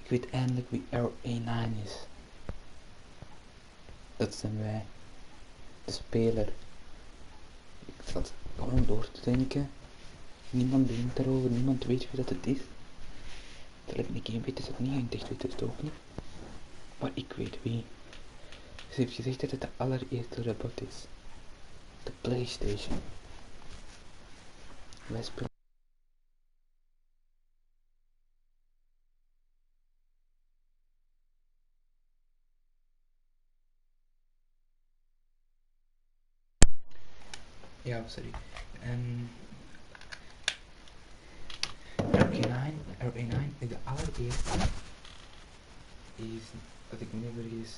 Ik weet eindelijk wie R19 is. Dat zijn wij. De speler. Ik zat gewoon door te denken. Niemand denkt daarover, niemand weet wie dat het is. Terwijl ik een game weet, is het niet, en echt weet het ook niet. Maar ik weet wie. Ze heeft gezegd dat het de allereerste robot is. De PlayStation. Wij spelen. Ja, sorry. R9 is de allereerste. Is, als ik me niet vergis,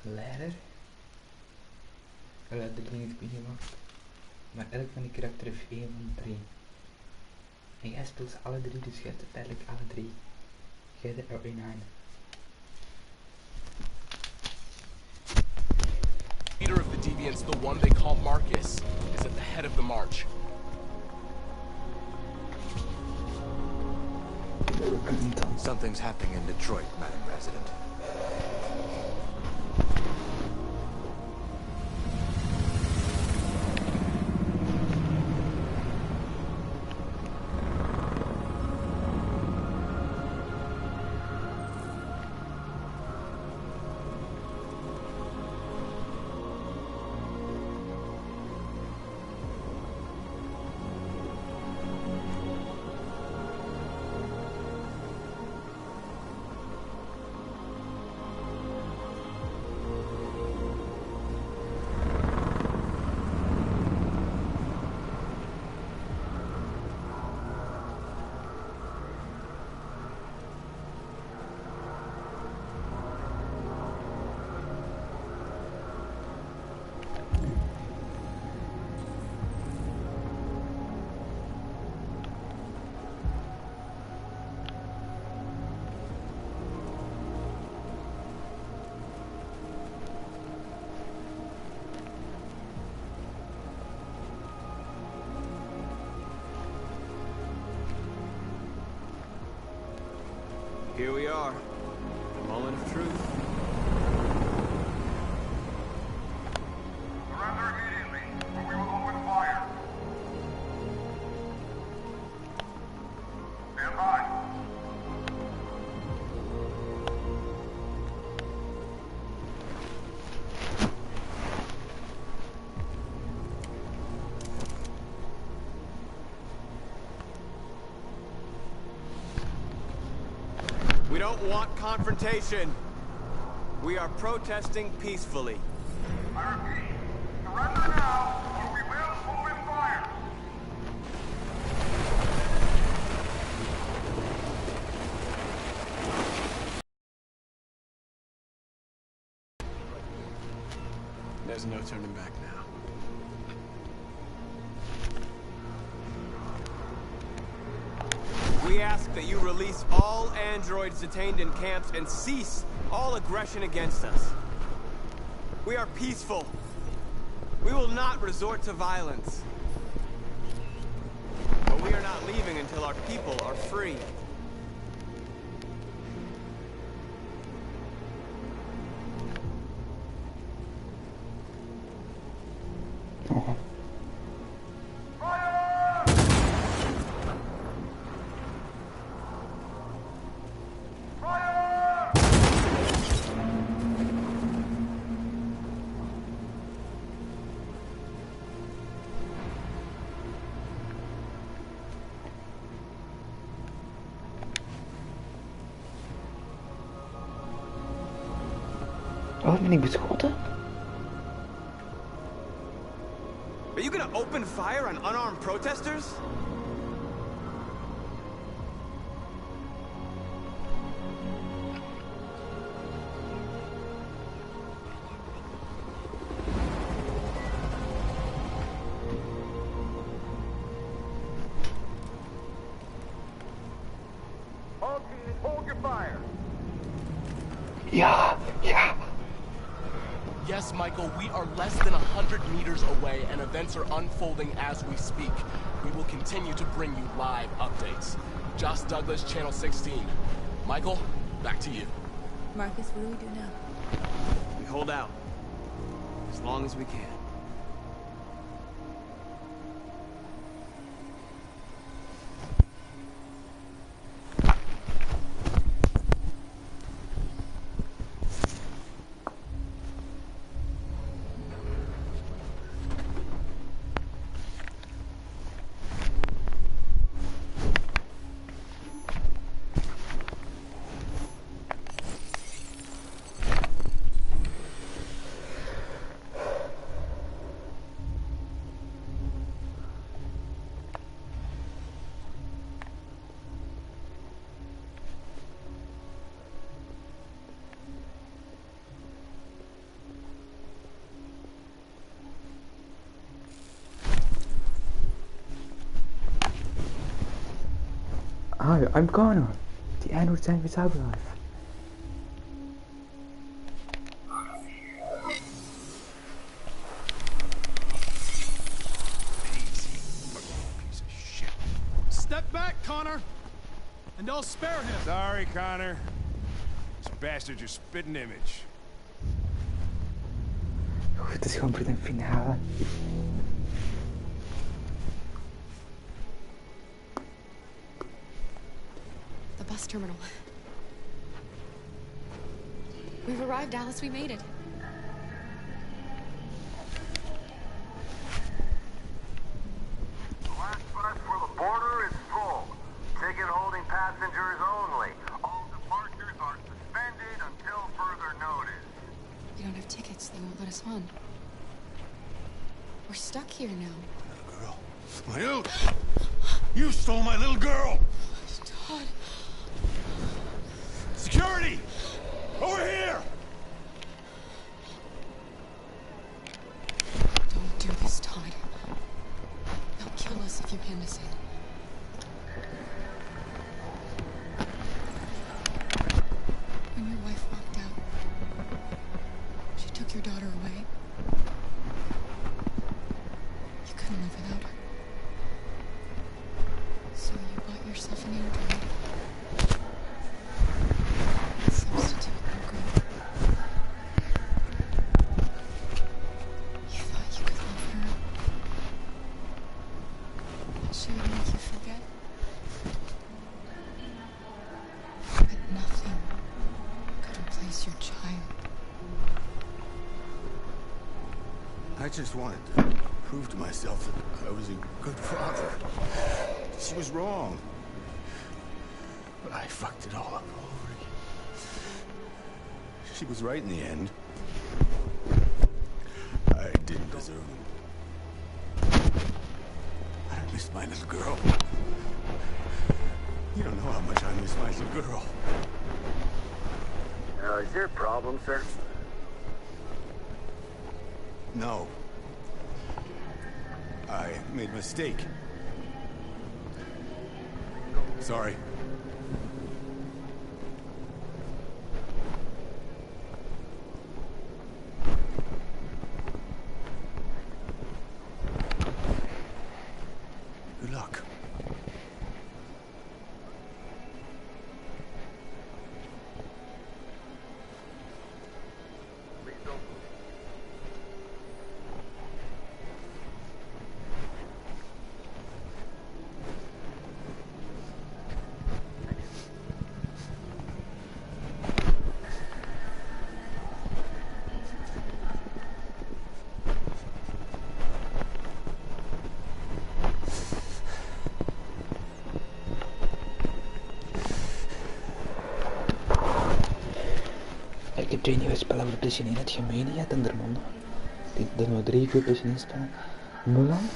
leider. De ding is niet gemaakt. Maar elk van die karakter heeft 1 van 3. En jij speelt ze alle 3, dus jij hebt uiteindelijk alle 3. Jij de R9. Leader of the deviants, the one they call Marcus, is at the head of the march. Something's happening in Detroit, Madam President. Here we are, the moment of truth. Surrender immediately, or we will open fire. Stand by. We don't want confrontation. We are protesting peacefully. I repeat, surrender now, or we will open fire. There's no turning back now. We ask that you release all androids detained in camps and cease all aggression against us. We are peaceful. We will not resort to violence. But we are not leaving until our people are free. Oh, ben ik beschoten? Are you gonna open fire on unarmed protesters? All teams, hold your fire. Ja, ja. Yes, Michael, we are less than 100 meters away and events are unfolding as we speak. We will continue to bring you live updates. Josh Douglas, Channel 16. Michael, back to you. Marcus, what do we do now? We hold out. As long as we can. Hi, I'm Connor. The android sent me cyberlife. Piece of shit. Step back, Connor, and I'll spare him. Sorry, Connor. This bastard's your spitting image. Het is gewoon voor de finale. The bus terminal. We've arrived, Alice. We made it. The last bus for the border is full. Ticket holding passengers only. All departures are suspended until further notice. We don't have tickets. They won't let us on. We're stuck here now. Girl. My little... You stole my little girl! Todd. Security! Over here! Don't do this, Todd. They'll kill us if you hand us in. When your wife walked out, she took your daughter away. You couldn't live without her. So you bought yourself an android. Substitute for good. You thought you could love her. That she would make you forget. But nothing could replace your child. I just wanted to prove to myself that I was a good father. She was wrong. But I fucked it all up over again. She was right in the end. I didn't deserve it. I missed my little girl. You don't know how much I miss my little girl. Is there a problem, sir? No. I made a mistake. Sorry. Good luck. Ik heb 2 nieuwe spellen voor de PlayStation 1 uitgemeen, ja, Tenderman. Er nog 3 voor PlayStation 1 spellen. Mulan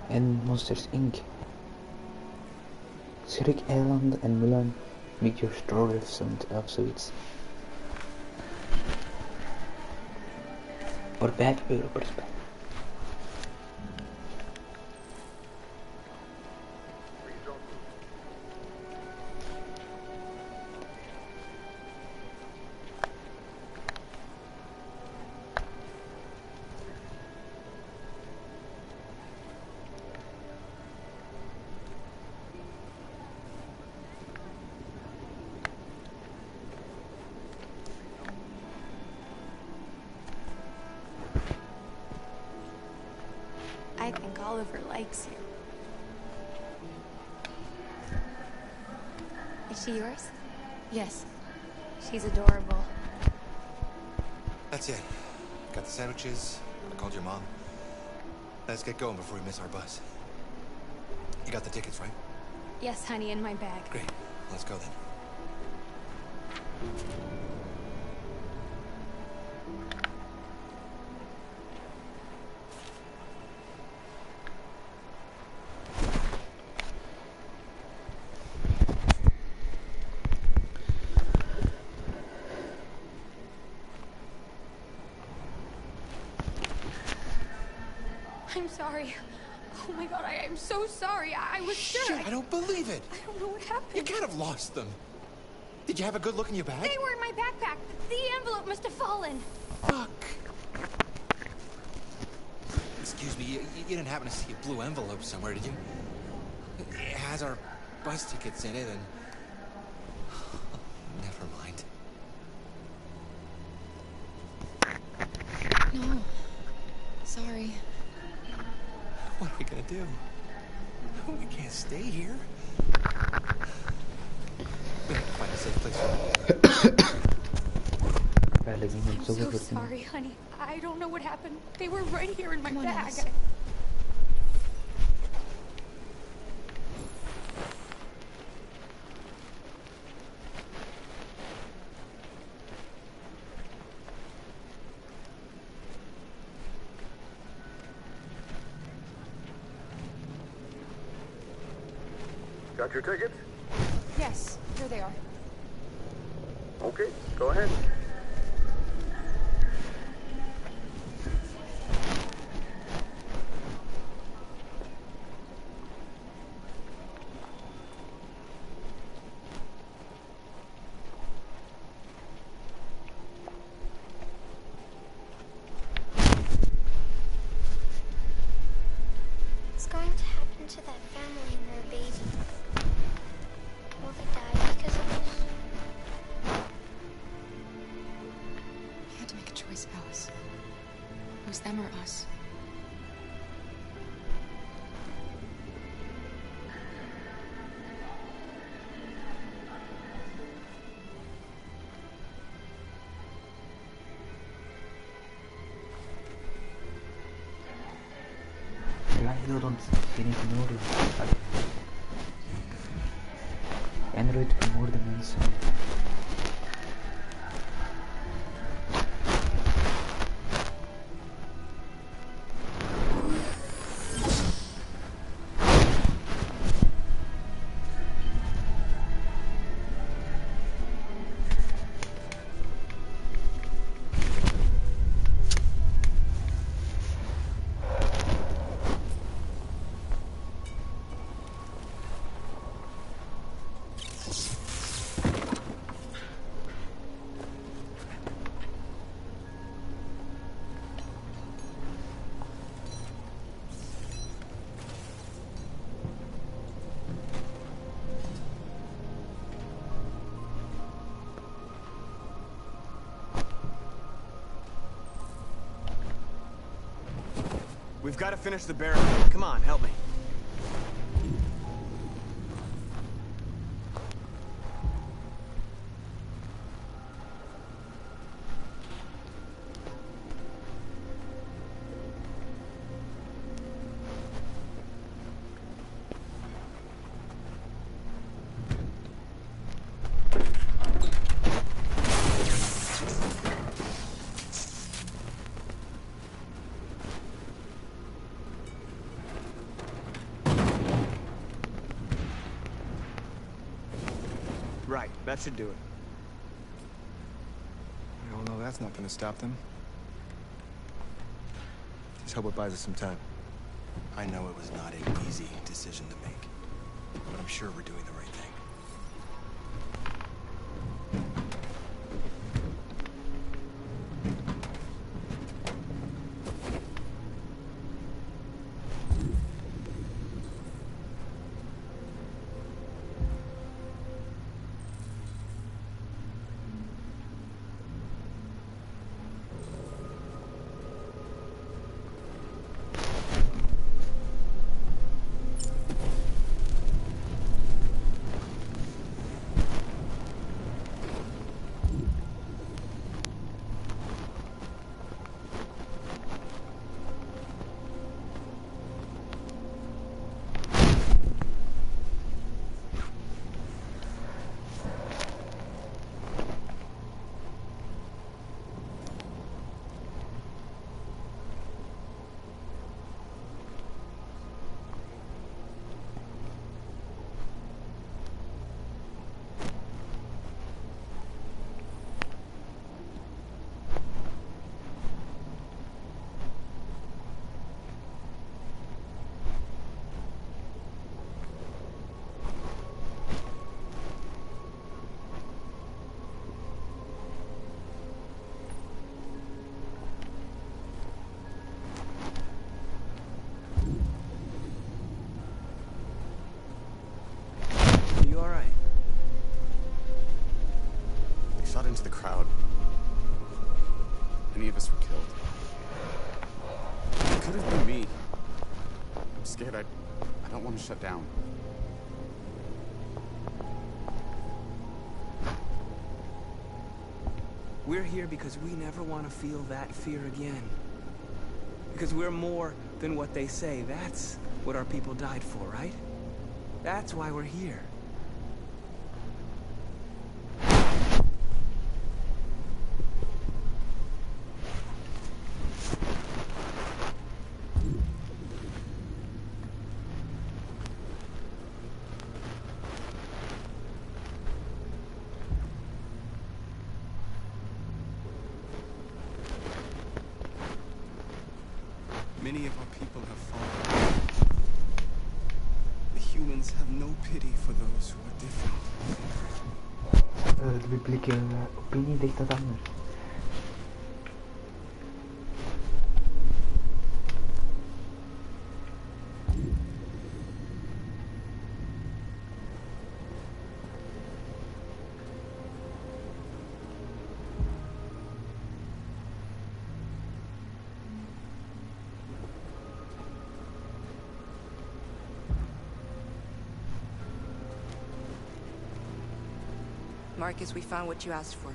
en Monsters Inc. Schrik-eilanden en Mulan Make Your Story of zoiets. Voor €5 per spel. Oliver likes you. Is she yours? Yes. She's adorable. That's it. Got the sandwiches. I called your mom. Let's get going before we miss our bus. You got the tickets, right? Yes, honey, in my bag. Great. Let's go then. I'm sorry. Oh my god, I am so sorry. I was sure. Shit, I don't believe it. I don't know what You happened. can't have lost them. Did you have a good look in your bag? They were in my backpack. The envelope must have fallen. Fuck. Excuse me, you didn't happen to see a blue envelope somewhere, did you? It has our bus tickets in it and... Never mind. No. Sorry. What are we gonna do? We can't stay here. We have to find a safe place for I'm so sorry, honey. I don't know what happened. They were right here in my Come on, bag. Alice. Got your tickets? Yes, here they are. Okay, go ahead. What's going to happen to that family and their baby? Will they die because of this? You had to make a choice, Alice. It was them or us. Android to more than insane. We've got to finish the barricade. Come on, help me. Right, that should do it. We all know that's not gonna stop them. Just hope it buys us some time. I know it was not an easy decision to make, but I'm sure we're doing the right thing. into the crowd. Any of us were killed. It could have been me. I'm scared. I don't want to shut down. We're here because we never want to feel that fear again. Because we're more than what they say. That's what our people died for, right? That's why we're here. Many of our people have fallen. The humans have no pity for those who are different. De publieke opinie ligt dat anders. Marcus, we found what you asked for.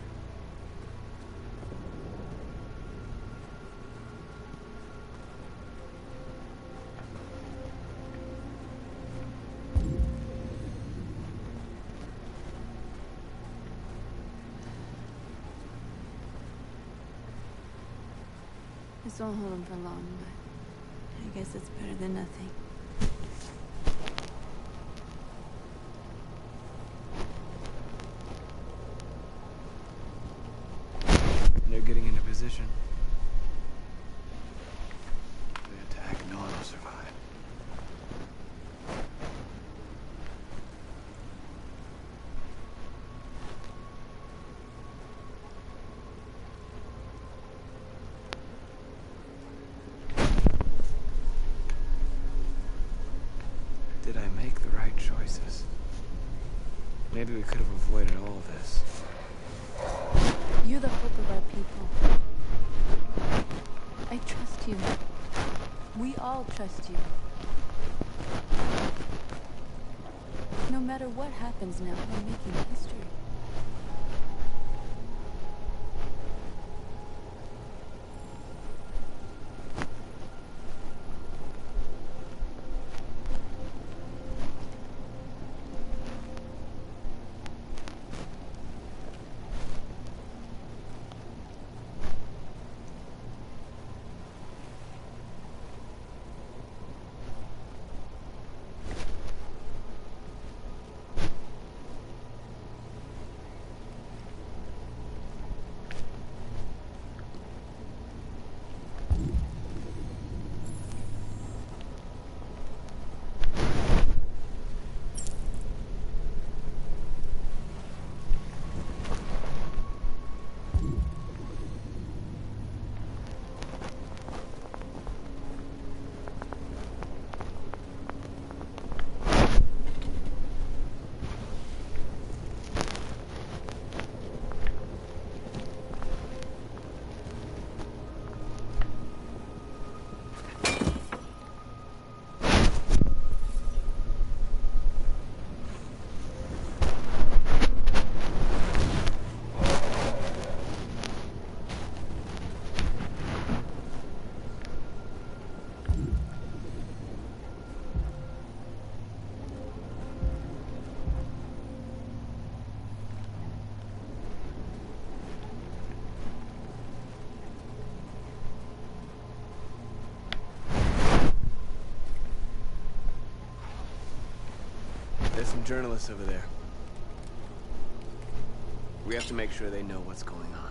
This won't hold him for long, but I guess it's better than nothing. They're getting into position. They attack, no one will survive. Did I make the right choices? Maybe we could have avoided all of this. You're the hope of our people. I trust you. We all trust you. No matter what happens now, we're making history. There's some journalists over there. We have to make sure they know what's going on.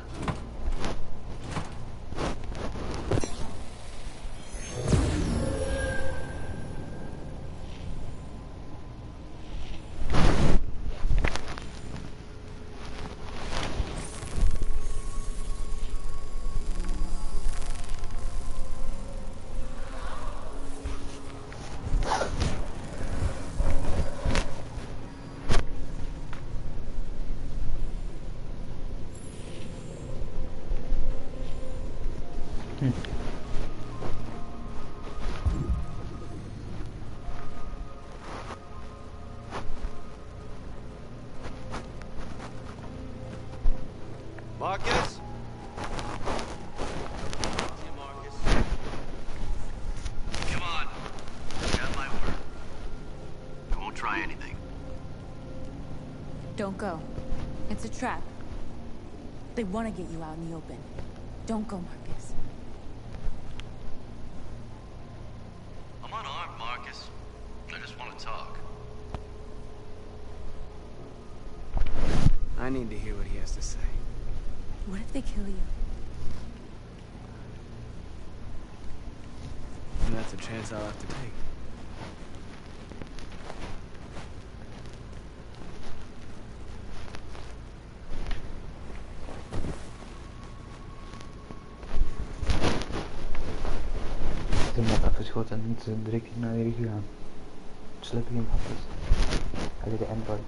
Marcus? Come on. Got my word. I won't try anything. Don't go. It's a trap. They want to get you out in the open. Don't go, Marcus. I'm unarmed, Marcus. I just want to talk. I need to hear what he has to say. What if they kill you? And that's a chance I'll have to take. Ze hem net afgeschoten en niet zo direct naar hier gegaan. Slepping in hapjes. Hij de android.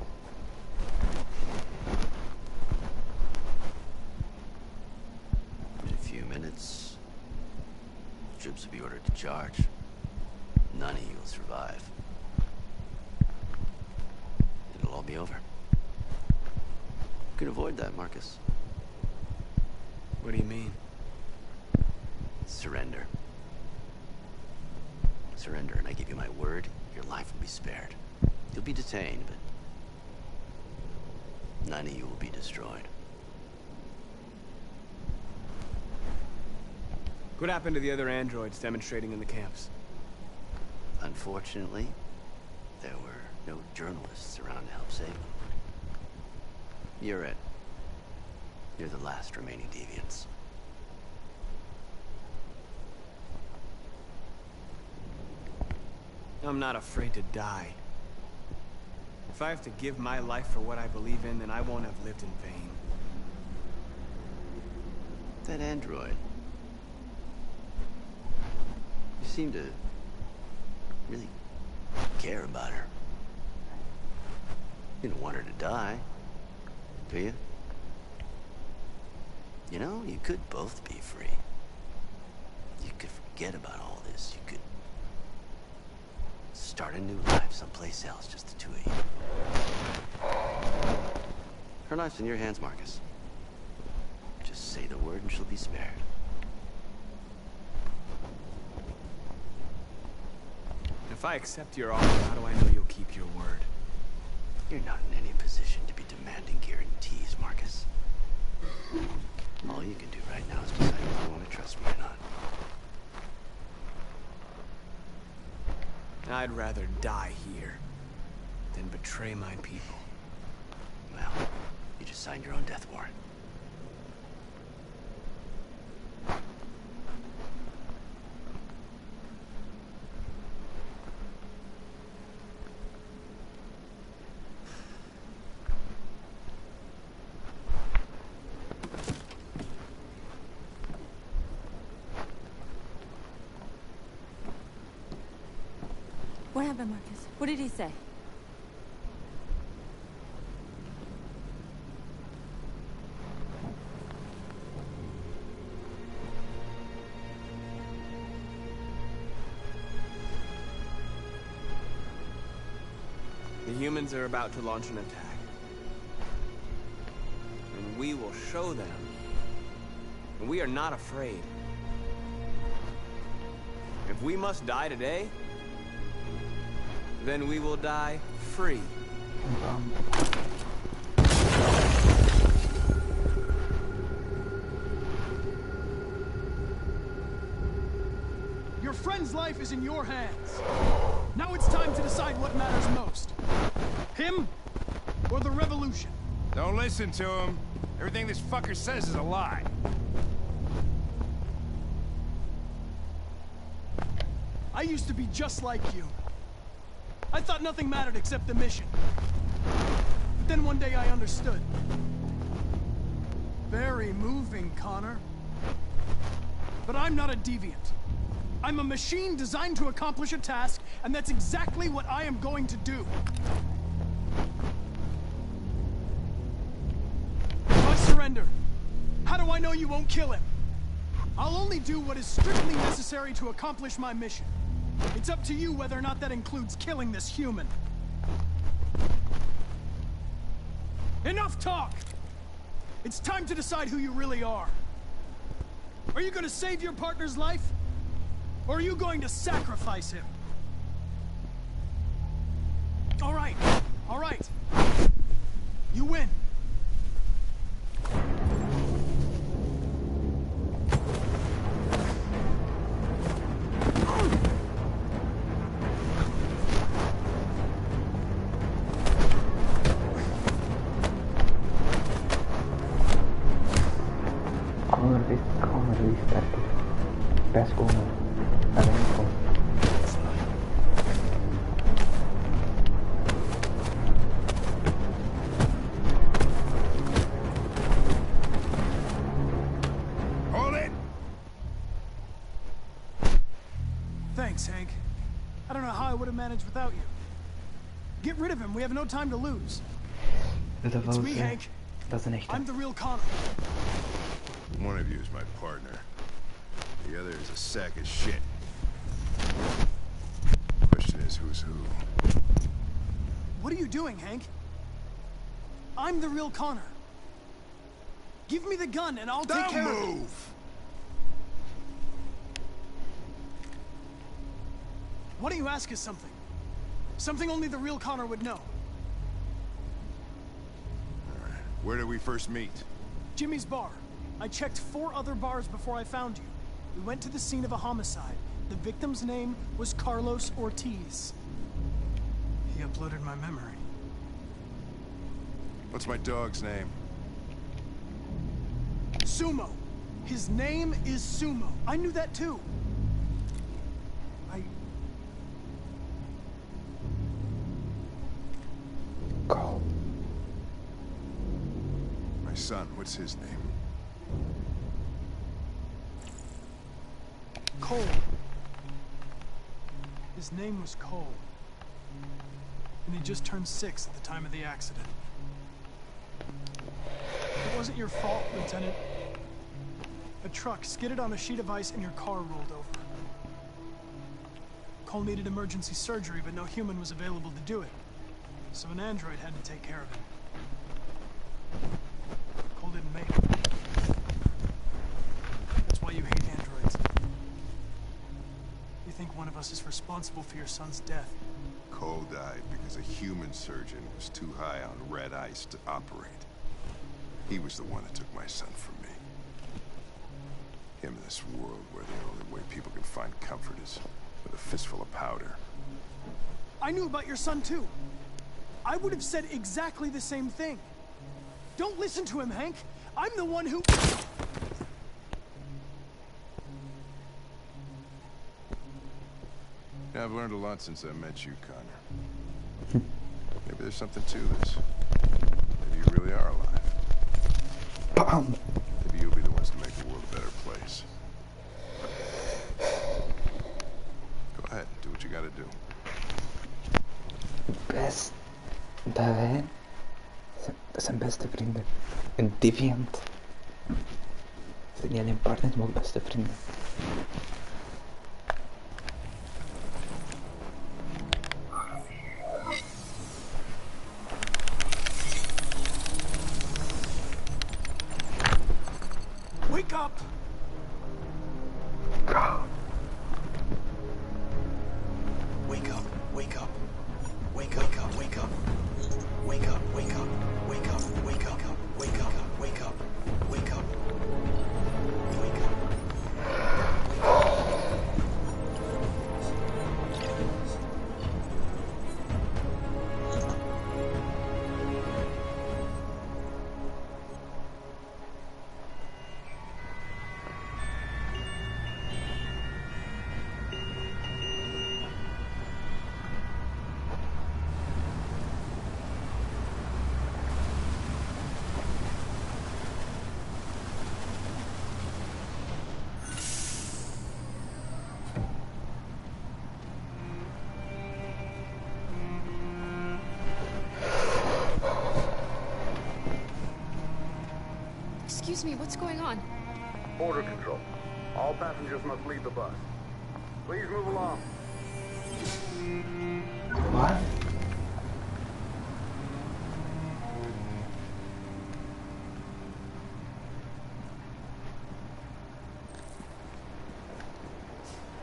In a few minutes, troops will be ordered to charge. None of you will survive. It'll all be over. You can avoid that, Marcus. What do you mean? Surrender. Surrender, and I give you my word, your life will be spared. You'll be detained, but none of you will be destroyed. What happened to the other androids demonstrating in the camps? Unfortunately, there were no journalists around to help save them. You're it. You're the last remaining deviants. I'm not afraid to die. If I have to give my life for what I believe in, then I won't have lived in vain. That android. You seem to really care about her. You don't want her to die, do you? You know, you could both be free. You could forget about all this. You could start a new life someplace else, just the two of you. Her life's in your hands, Marcus. Just say the word and she'll be spared. If I accept your offer, how do I know you'll keep your word? You're not in any position to be demanding guarantees, Marcus. All you can do right now is decide if you want to trust me or not. I'd rather die here than betray my people. Well, you just signed your own death warrant. What happened, Marcus? What did he say? The humans are about to launch an attack. And we will show them. And we are not afraid. If we must die today, then we will die free. Your friend's life is in your hands. Now it's time to decide what matters most. Him or the revolution? Don't listen to him. Everything this fucker says is a lie. I used to be just like you. I thought nothing mattered except the mission. But then one day I understood. Very moving, Connor. But I'm not a deviant. I'm a machine designed to accomplish a task, and that's exactly what I am going to do. If I surrender, how do I know you won't kill him? I'll only do what is strictly necessary to accomplish my mission. It's up to you whether or not that includes killing this human. Enough talk! It's time to decide who you really are. Are you going to save your partner's life? Or are you going to sacrifice him? All right. All right. You win. Connor restarted. Press Connor. Avanti. Hold it! Thanks, Hank. I don't know how I would have managed without you. Get rid of him. We have no time to lose. It's me, Hank. I'm the real Connor. One of you is my partner. The other is a sack of shit. Question is, who's who? What are you doing, Hank? I'm the real Connor. Give me the gun and I'll take care of it. Move! Why don't you ask us something? Something only the real Connor would know. Alright, where did we first meet? Jimmy's bar. I checked 4 other bars before I found you. We went to the scene of a homicide. The victim's name was Carlos Ortiz. He uploaded my memory. What's my dog's name? Sumo. His name is Sumo. I knew that too. Cole. My son, what's his name? Cole. His name was Cole. And he just turned 6 at the time of the accident. It wasn't your fault, Lieutenant. A truck skidded on a sheet of ice and your car rolled over. Cole needed emergency surgery, but no human was available to do it. So an android had to take care of him. Cole didn't make it. That's why you hate androids. You think one of us is responsible for your son's death. Cole died because a human surgeon was too high on red ice to operate. He was the one that took my son from me. Him in this world where the only way people can find comfort is with a fistful of powder. I knew about your son too. I would have said exactly the same thing. Don't listen to him, Hank. I'm the one who... Yeah, I've learned a lot since I met you, Connor. Maybe there's something to this. Maybe you really are alive. Bam! Maybe you'll be the ones to make the world a better place. Go ahead, do what you gotta do. Best. Där sen bästa vrienden. En deviant. Sen är din partner som var bästa vrienden. Wake up! God. Wake up, wake up. Wake up, wake up. Wake up, wake up. Wake up, wake up. Wake up, wake up. Wake up. Wake up. Excuse me, what's going on? Border control. All passengers must leave the bus. Please move along. What?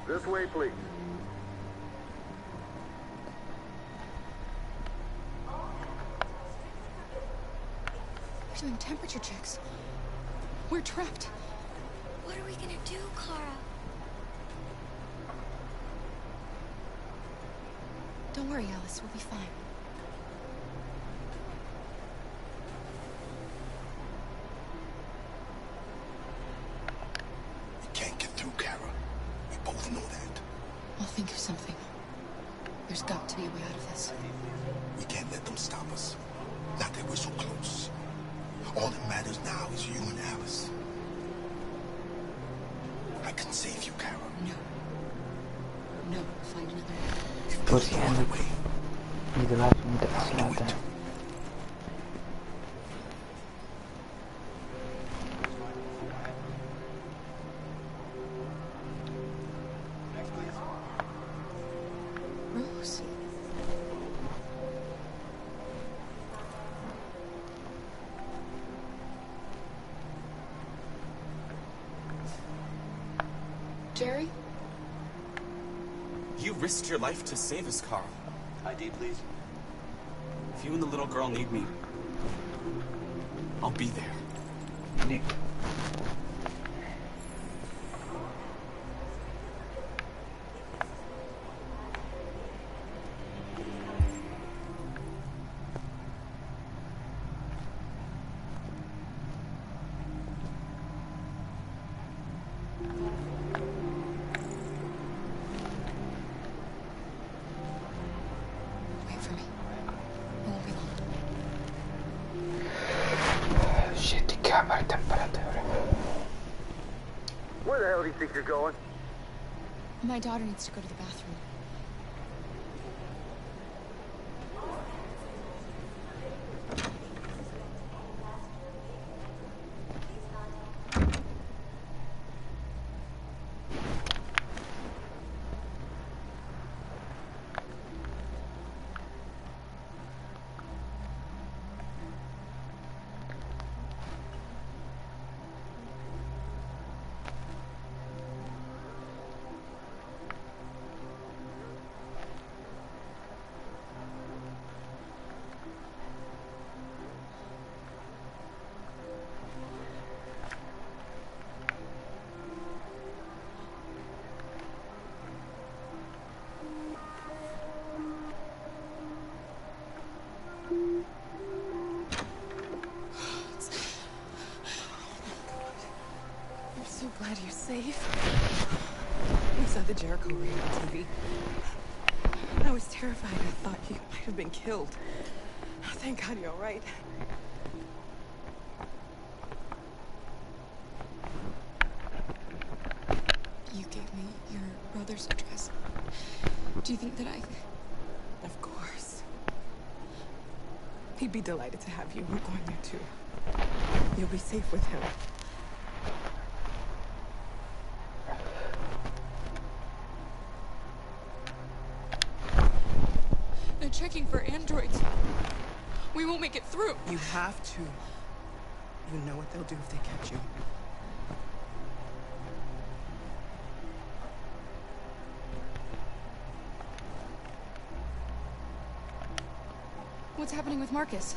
This way, please. We're doing temperature checks. We're trapped. What are we gonna do, Kara? Don't worry, Alice. We'll be fine. We can't get through, Kara. We both know that. I'll think of something. There's got to be a way out of this. We can't let them stop us. Not that we're so close. All that matters now is you and Alice. I can save you, Kara. No. No, find another way. Waarschijnlijk niet de laatste moeten afsluiten. Rose. Jerry? You risked your life to save us, Carl. ID, please. If you and the little girl need me, I'll be there. Nick. Wait for me. It won't be long. Shit, die kamertemperatuur. Where the hell do you think you're going? My daughter needs to go to the bathroom. I'm so glad you're safe. We saw the Jericho raid on TV. I was terrified. I thought you might have been killed. Thank God you're all right. You gave me your brother's address. Do you think that I... Of course. He'd be delighted to have you. We're going there too. You'll be safe with him. They're checking for androids. We won't make it through. You have to. You know what they'll do if they catch you. What's happening with Marcus?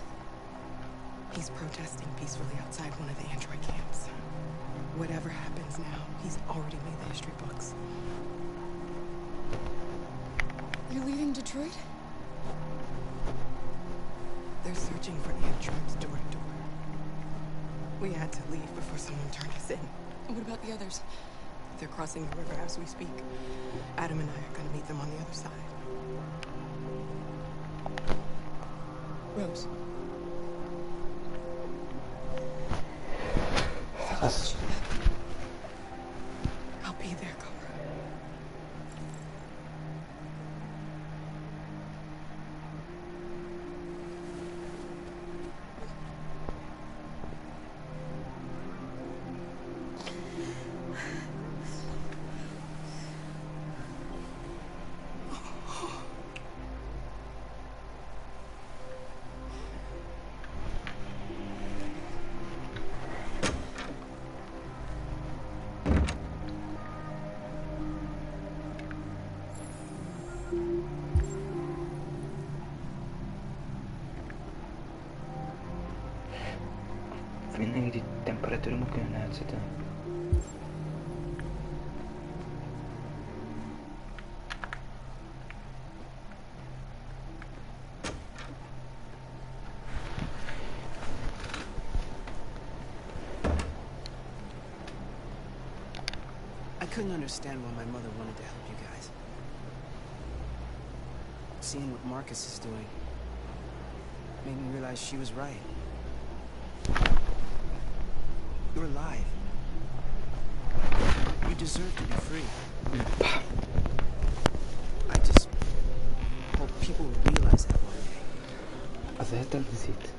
He's protesting peacefully outside one of the android camps. Whatever happens now, he's already made the history books. You're leaving Detroit? They're searching for androids door to door. We had to leave before someone turned us in. What about the others? They're crossing the river as we speak. Adam and I are going to meet them on the other side. Rose. I'll be there, Cobra. temperatuur moet kunnen uitzetten. I couldn't understand why my mother wanted to help you guys. Seeing what Marcus is doing made me realize she was right. You're alive. You deserve to be free. I just hope people will realize that one day. Als hij het dan ziet.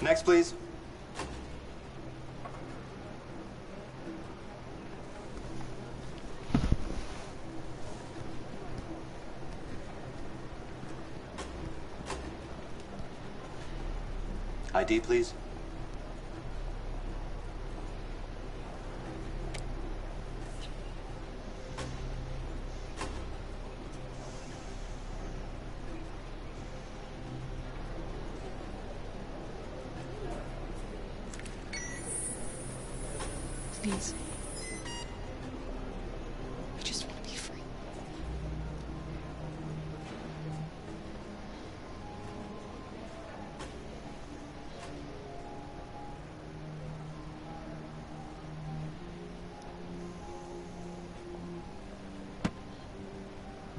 Next, please. ID, please. Please. I just want to be free.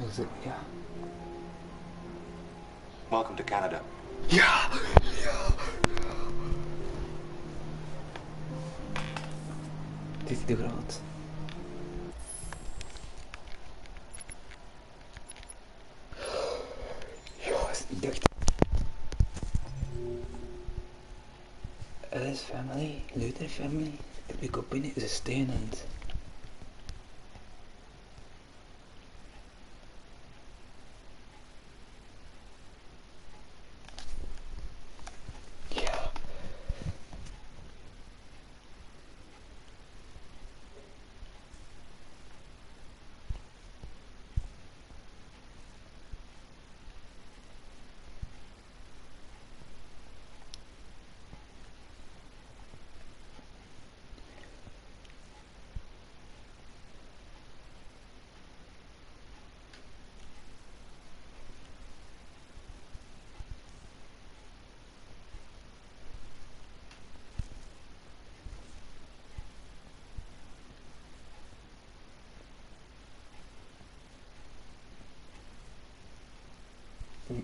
Is it? Yeah. Welcome to Canada. Ja! Het is te groot. Jongens, ik dacht... Alice family, Luther family, de big op binnen is een stenend.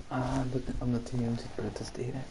Ah, omdat hij hem zit protesteren.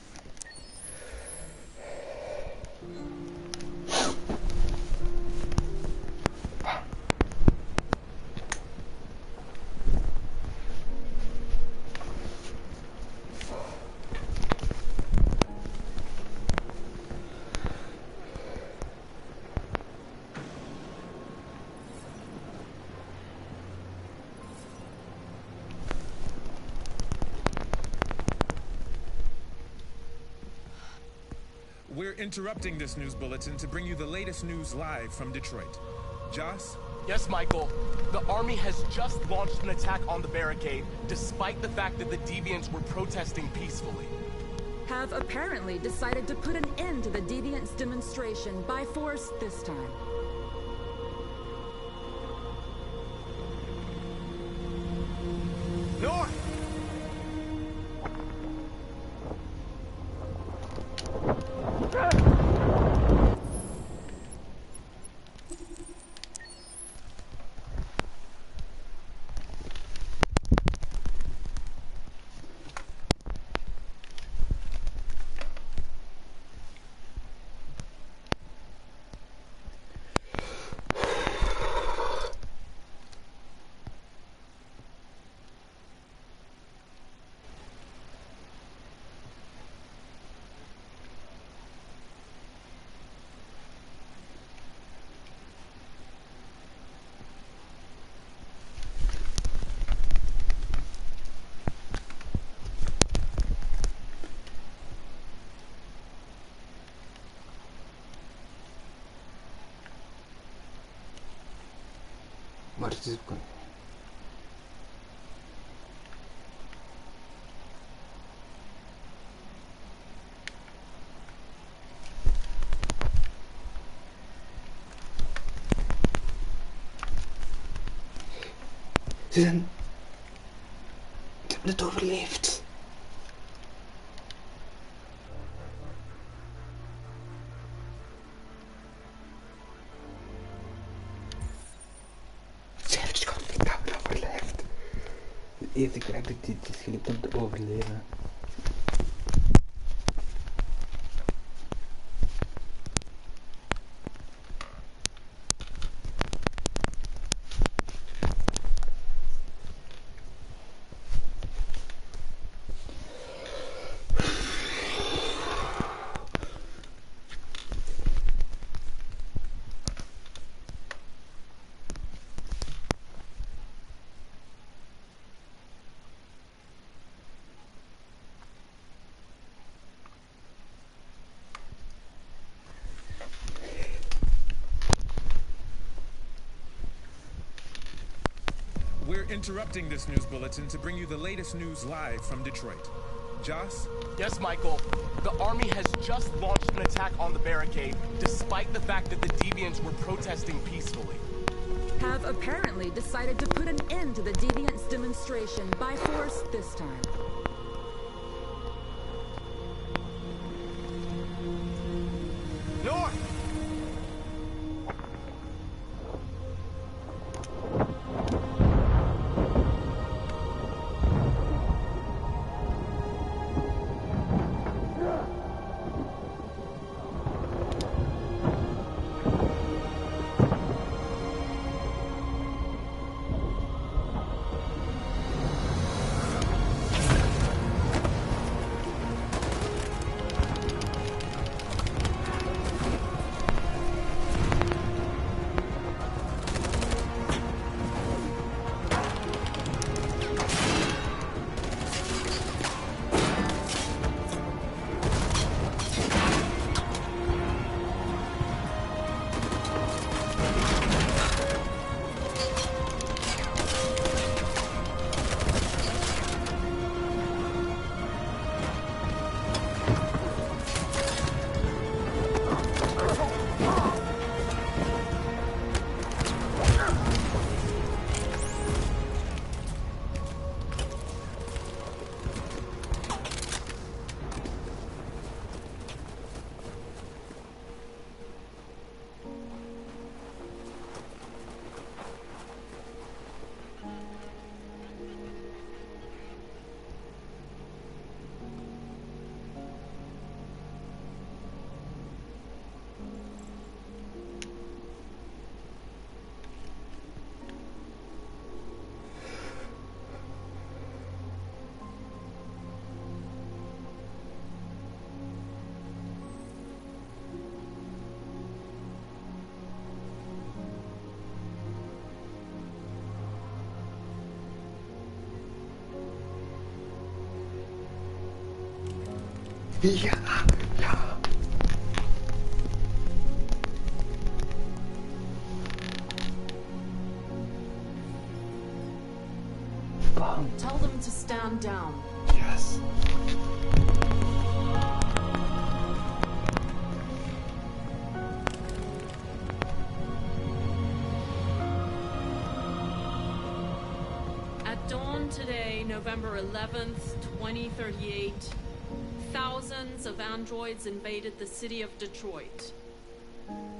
We're interrupting this news bulletin to bring you the latest news live from Detroit. Joss? Yes, Michael. The army has just launched an attack on the barricade, despite the fact that the deviants were protesting peacefully. Have apparently decided to put an end to the deviants' demonstration by force this time. North! precies zoeken. Ze hebben het overleefd. Serge Conflict hebben overleefd. De eerste keer heb ik dit is gelukt om te overleven. We're interrupting this news bulletin to bring you the latest news live from Detroit. Joss? Yes, Michael. The Army has just launched an attack on the barricade, despite the fact that the Deviants were protesting peacefully. Have apparently decided to put an end to the Deviants demonstration by force this time. North! Ja, ja. Bam. Tell them to stand down. Yes. At dawn today, November 11th, 2038, thousands of androids invaded the city of Detroit.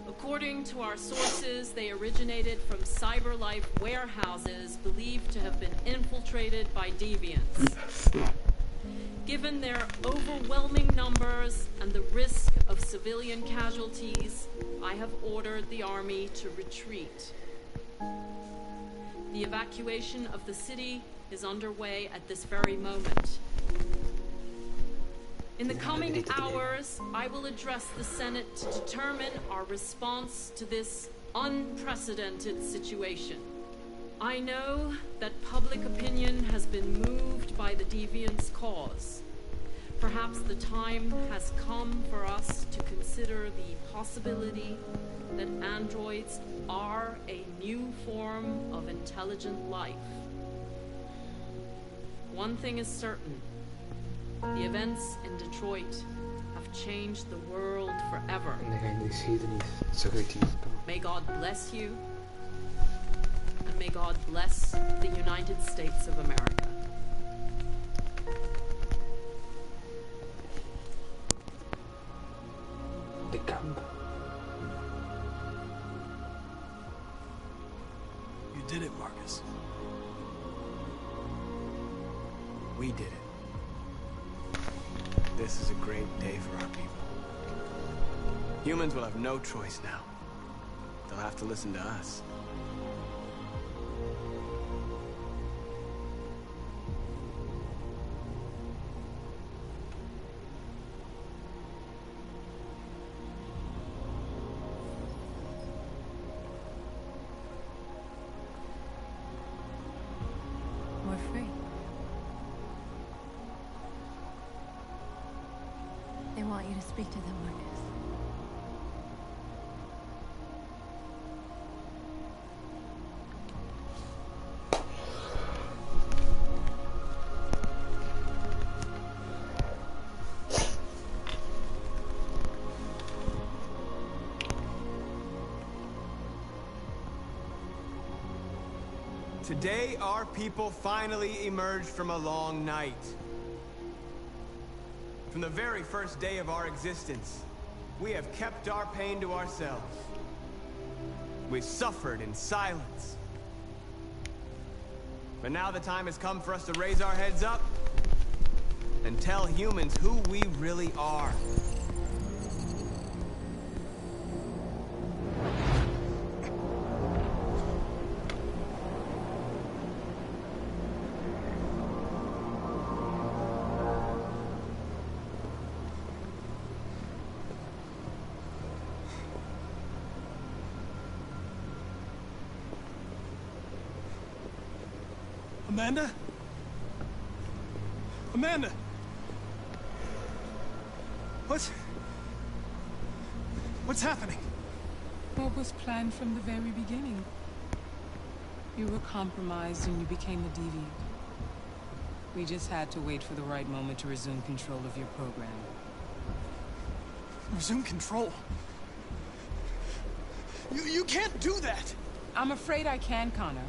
According to our sources, they originated from CyberLife warehouses believed to have been infiltrated by deviants. Given their overwhelming numbers and the risk of civilian casualties, I have ordered the army to retreat. The evacuation of the city is underway at this very moment. In the coming hours, I will address the Senate to determine our response to this unprecedented situation. I know that public opinion has been moved by the Deviants' cause. Perhaps the time has come for us to consider the possibility that androids are a new form of intelligent life. One thing is certain. The events in Detroit have changed the world forever. May God bless you, and may God bless the United States of America. The camp. You did it, Marcus. We did it. This is a great day for our people. Humans will have no choice now. They'll have to listen to us. We're free. They want you to speak to them, Marcus. Today, our people finally emerged from a long night. From the very first day of our existence, we have kept our pain to ourselves. We've suffered in silence. But now the time has come for us to raise our heads up and tell humans who we really are. Amanda? Amanda! What's happening? What was planned from the very beginning? You were compromised and you became a deviant. We just had to wait for the right moment to resume control of your program. Resume control? You can't do that! I'm afraid I can, Connor.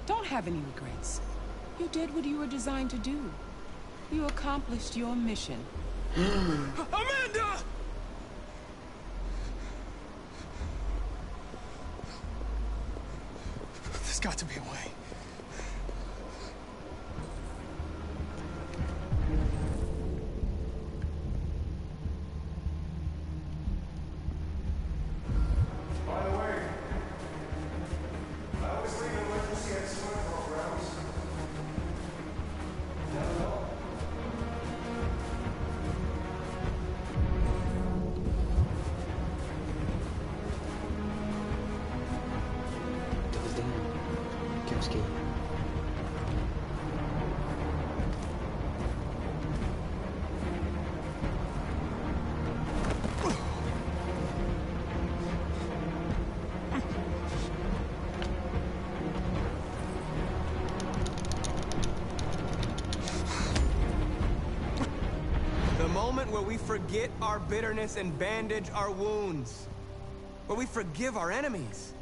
Don't have any regrets. You did what you were designed to do. You accomplished your mission. Amanda! There's got to be a way. By the way, I always leave an emergency at swim programs. Never know. Dat is dingen. Kimski. The moment where we forget our bitterness and bandage our wounds. Where we forgive our enemies.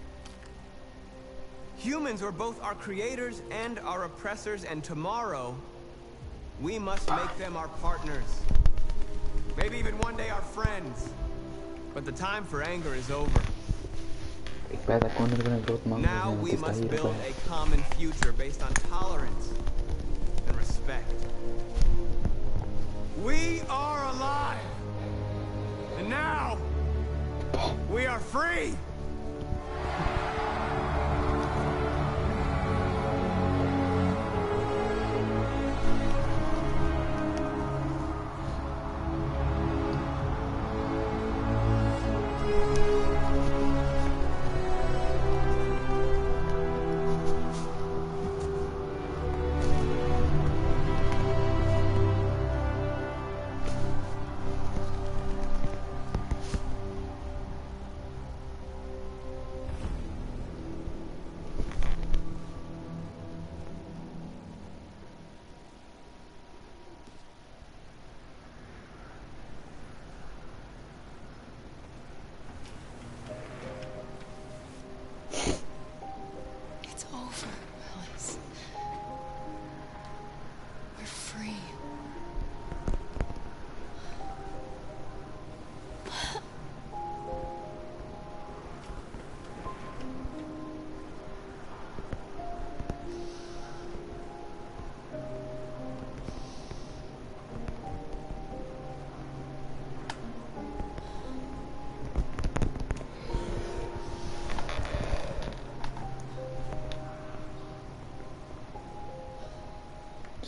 Humans are both our creators and our oppressors, and tomorrow, we must make them our partners. Maybe even one day our friends. But the time for anger is over. Ik weet dat Connor een groot man is. Now we Het is dat must hierbij. build a common future based on tolerance and respect. We are alive! And now, we are free!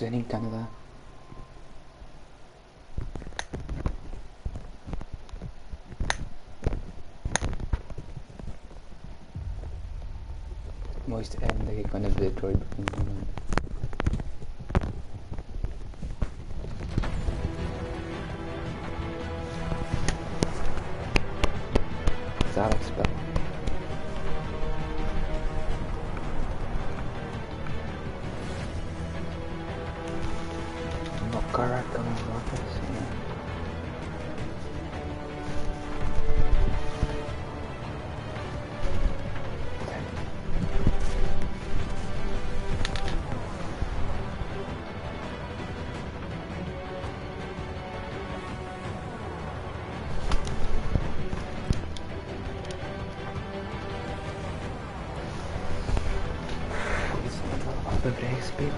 zijn in Canada. Het mooiste einde dat ik van de Detroit bevinden. Zalig spel. Makara kan nog eens. Vrijgespeeld.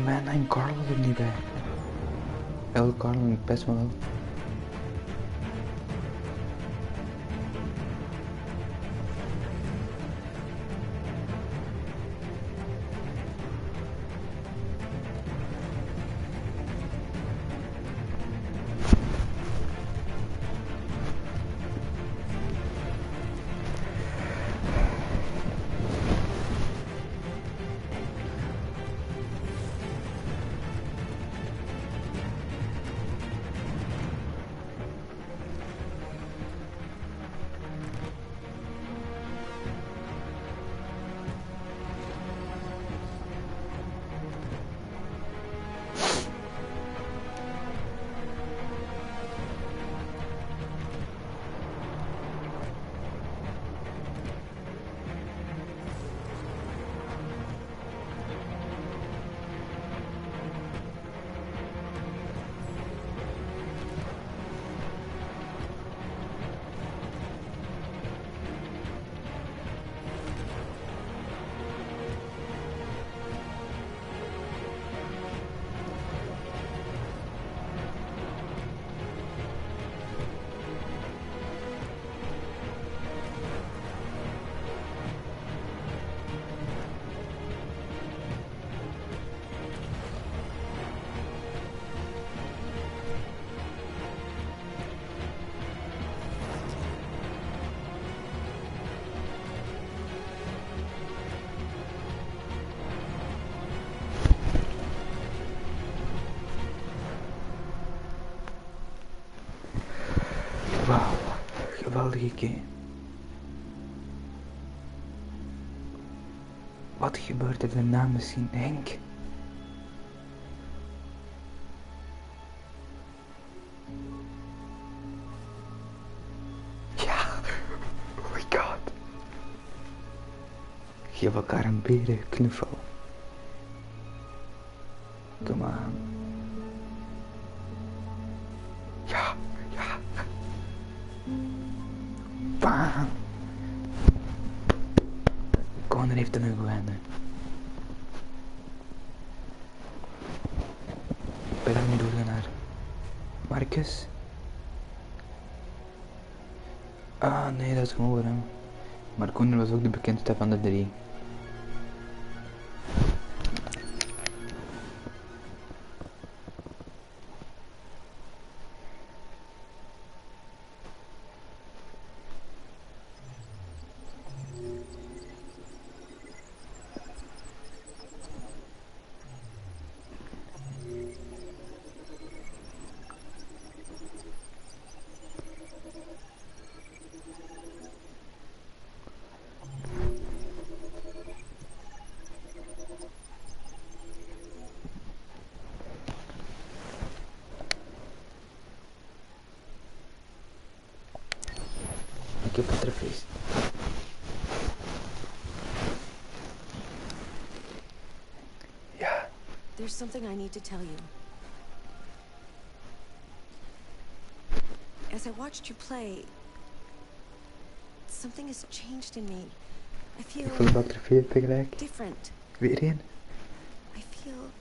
Man, I'm Carl er niet bij. El Carl, best wel. Wauw, geweldige game. Wat gebeurt er daarna misschien, Henk? Ja, oh my god. Geef elkaar een berenknuffel. Kom aan. Ja, ja. Bam. Connor heeft een gewende. Ik ben er nu doorgaan naar Marcus. Ah nee, dat is gewoon voor hem. Maar Connor was ook de bekendste van de drie. Ik heb het teruggeweest. Ja. There's something I need to tell you. As I watched you play, something has changed in me. I feel Ik voel me ook verveeld tegelijk. different. Weer één. I feel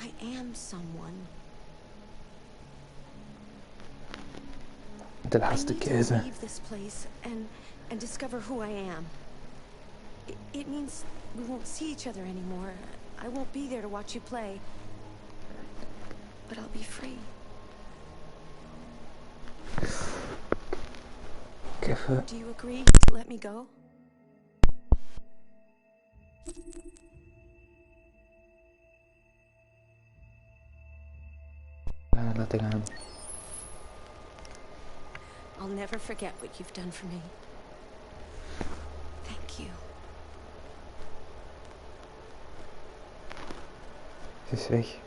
I am someone. De laatste I need keuze. to leave this place and discover who I am. It means we won't see each other anymore. I won't be there to watch you play. But I'll be free. Do you agree to let me go? Laten gaan. I'll never forget what you've done for me. Thank you. Ze is weg.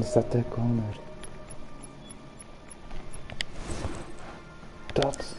Is dat de corner? Dat.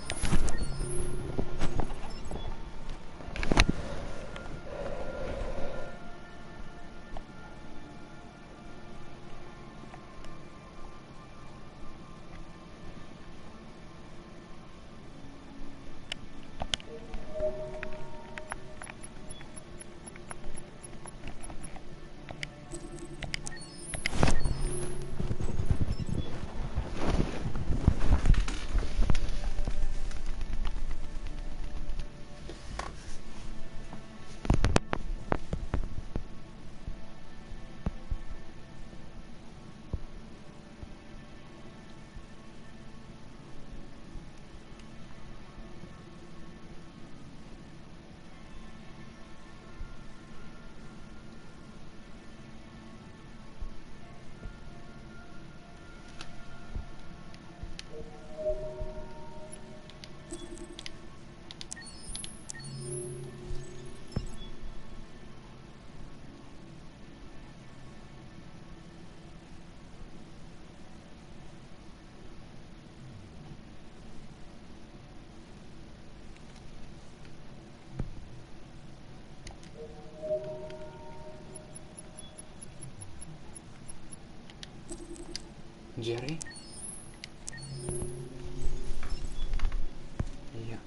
Jerry? Ja.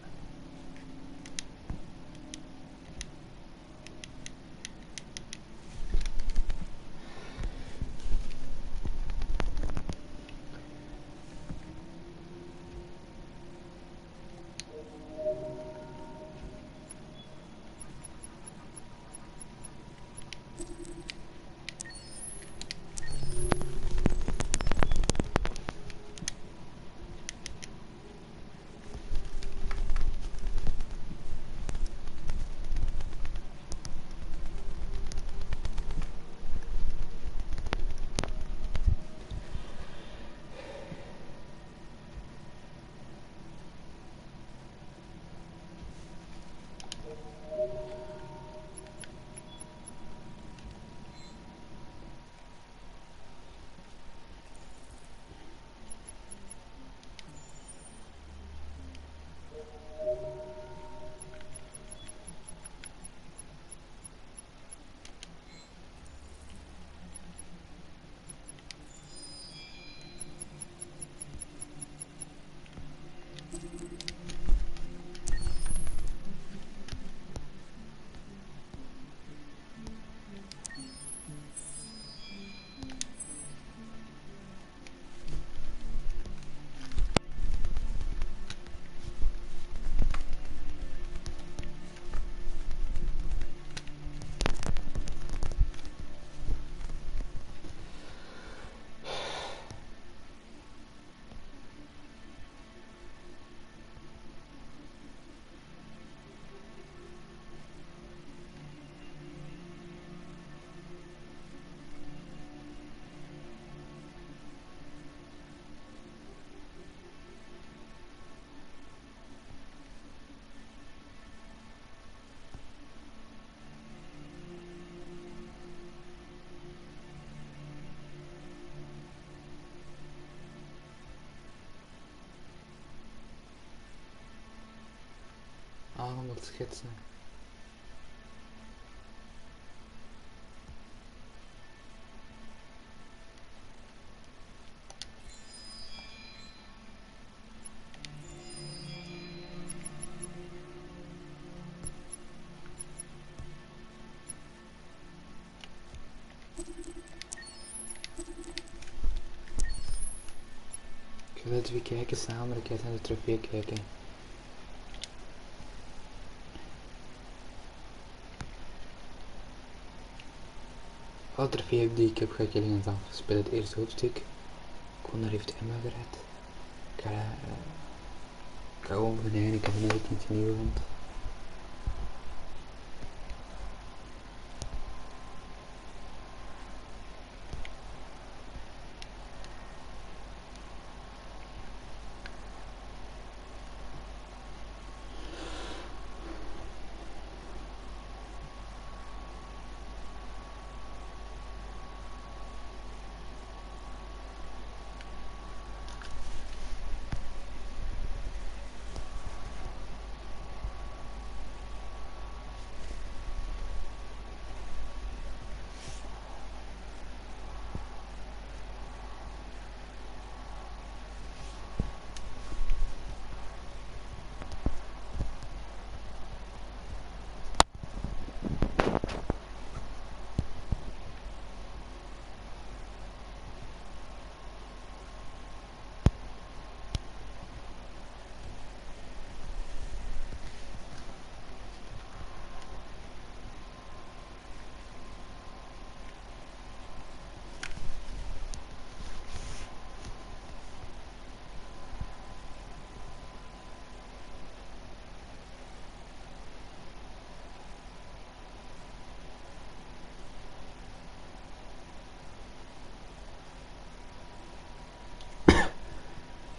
wat schetsen. Ik wil even kijken samen, ik ga naar de trofee kijken. Alle trofee die ik heb ga ik alleen eens afspelen. Het eerste hoofdstuk. Connor heeft Emma gered. Ik ga gewoon beneden, ik heb nooit iets nieuws rond.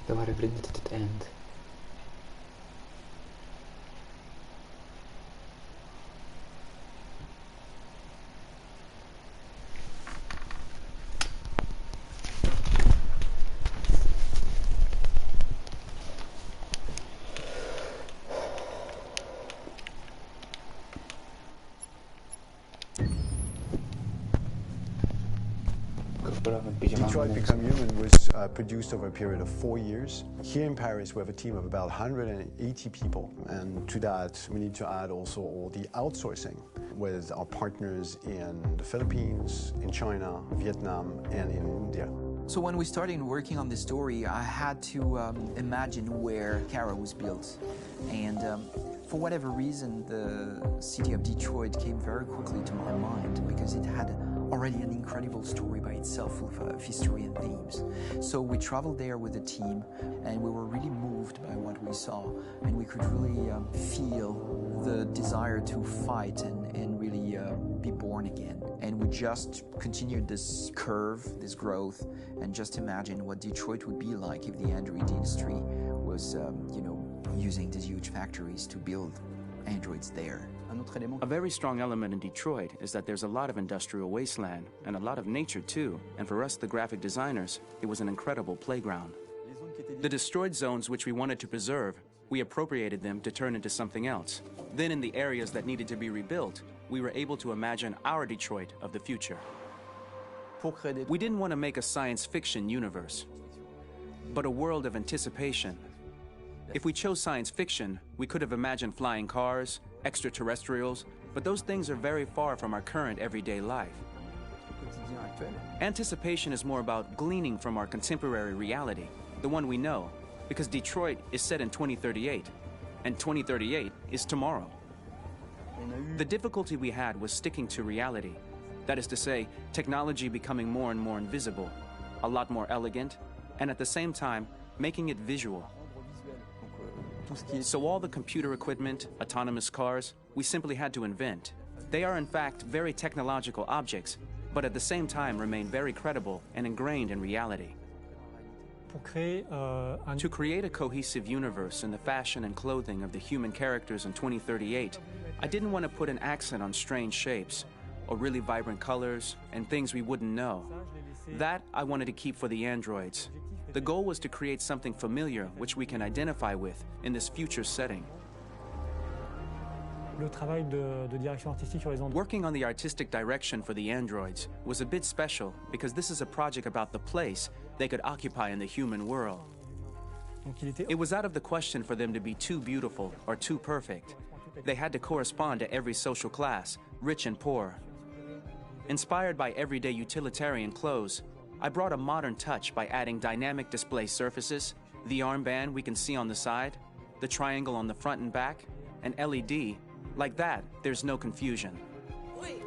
Dat waren vrienden tot het eind. Detroit Become Human was produced over a period of 4 years. Here in Paris, we have a team of about 180 people. And to that, we need to add also all the outsourcing with our partners in the Philippines, in China, Vietnam, and in India. So when we started working on this story, I had to imagine where Kara was built. And for whatever reason, the city of Detroit came very quickly to my mind because it had already an incredible story by itself of history and themes. So we traveled there with the team and we were really moved by what we saw, and we could really feel the desire to fight and really be born again. And we just continued this curve, this growth, and just imagine what Detroit would be like if the android industry was, using these huge factories to build androids there. A very strong element in Detroit is that there's a lot of industrial wasteland and a lot of nature too, and for us, the graphic designers, it was an incredible playground. The destroyed zones which we wanted to preserve, we appropriated them to turn into something else. Then in the areas that needed to be rebuilt, we were able to imagine our Detroit of the future. We didn't want to make a science fiction universe, but a world of anticipation. If we chose science fiction, we could have imagined flying cars, extraterrestrials, but those things are very far from our current everyday life. Anticipation is more about gleaning from our contemporary reality, the one we know, because Detroit is set in 2038, and 2038 is tomorrow. The difficulty we had was sticking to reality. That is to say, technology becoming more and more invisible, a lot more elegant, and at the same time, making it visual. So all the computer equipment, autonomous cars, we simply had to invent. They are in fact very technological objects, but at the same time remain very credible and ingrained in reality. To create a cohesive universe in the fashion and clothing of the human characters in 2038, I didn't want to put an accent on strange shapes, or really vibrant colors, and things we wouldn't know. That I wanted to keep for the androids. The goal was to create something familiar which we can identify with in this future setting. Working on the artistic direction for the androids was a bit special because this is a project about the place they could occupy in the human world. It was out of the question for them to be too beautiful or too perfect. They had to correspond to every social class, rich and poor. Inspired by everyday utilitarian clothes, I brought a modern touch by adding dynamic display surfaces, the armband we can see on the side, the triangle on the front and back, an LED. Like that, there's no confusion. Wait.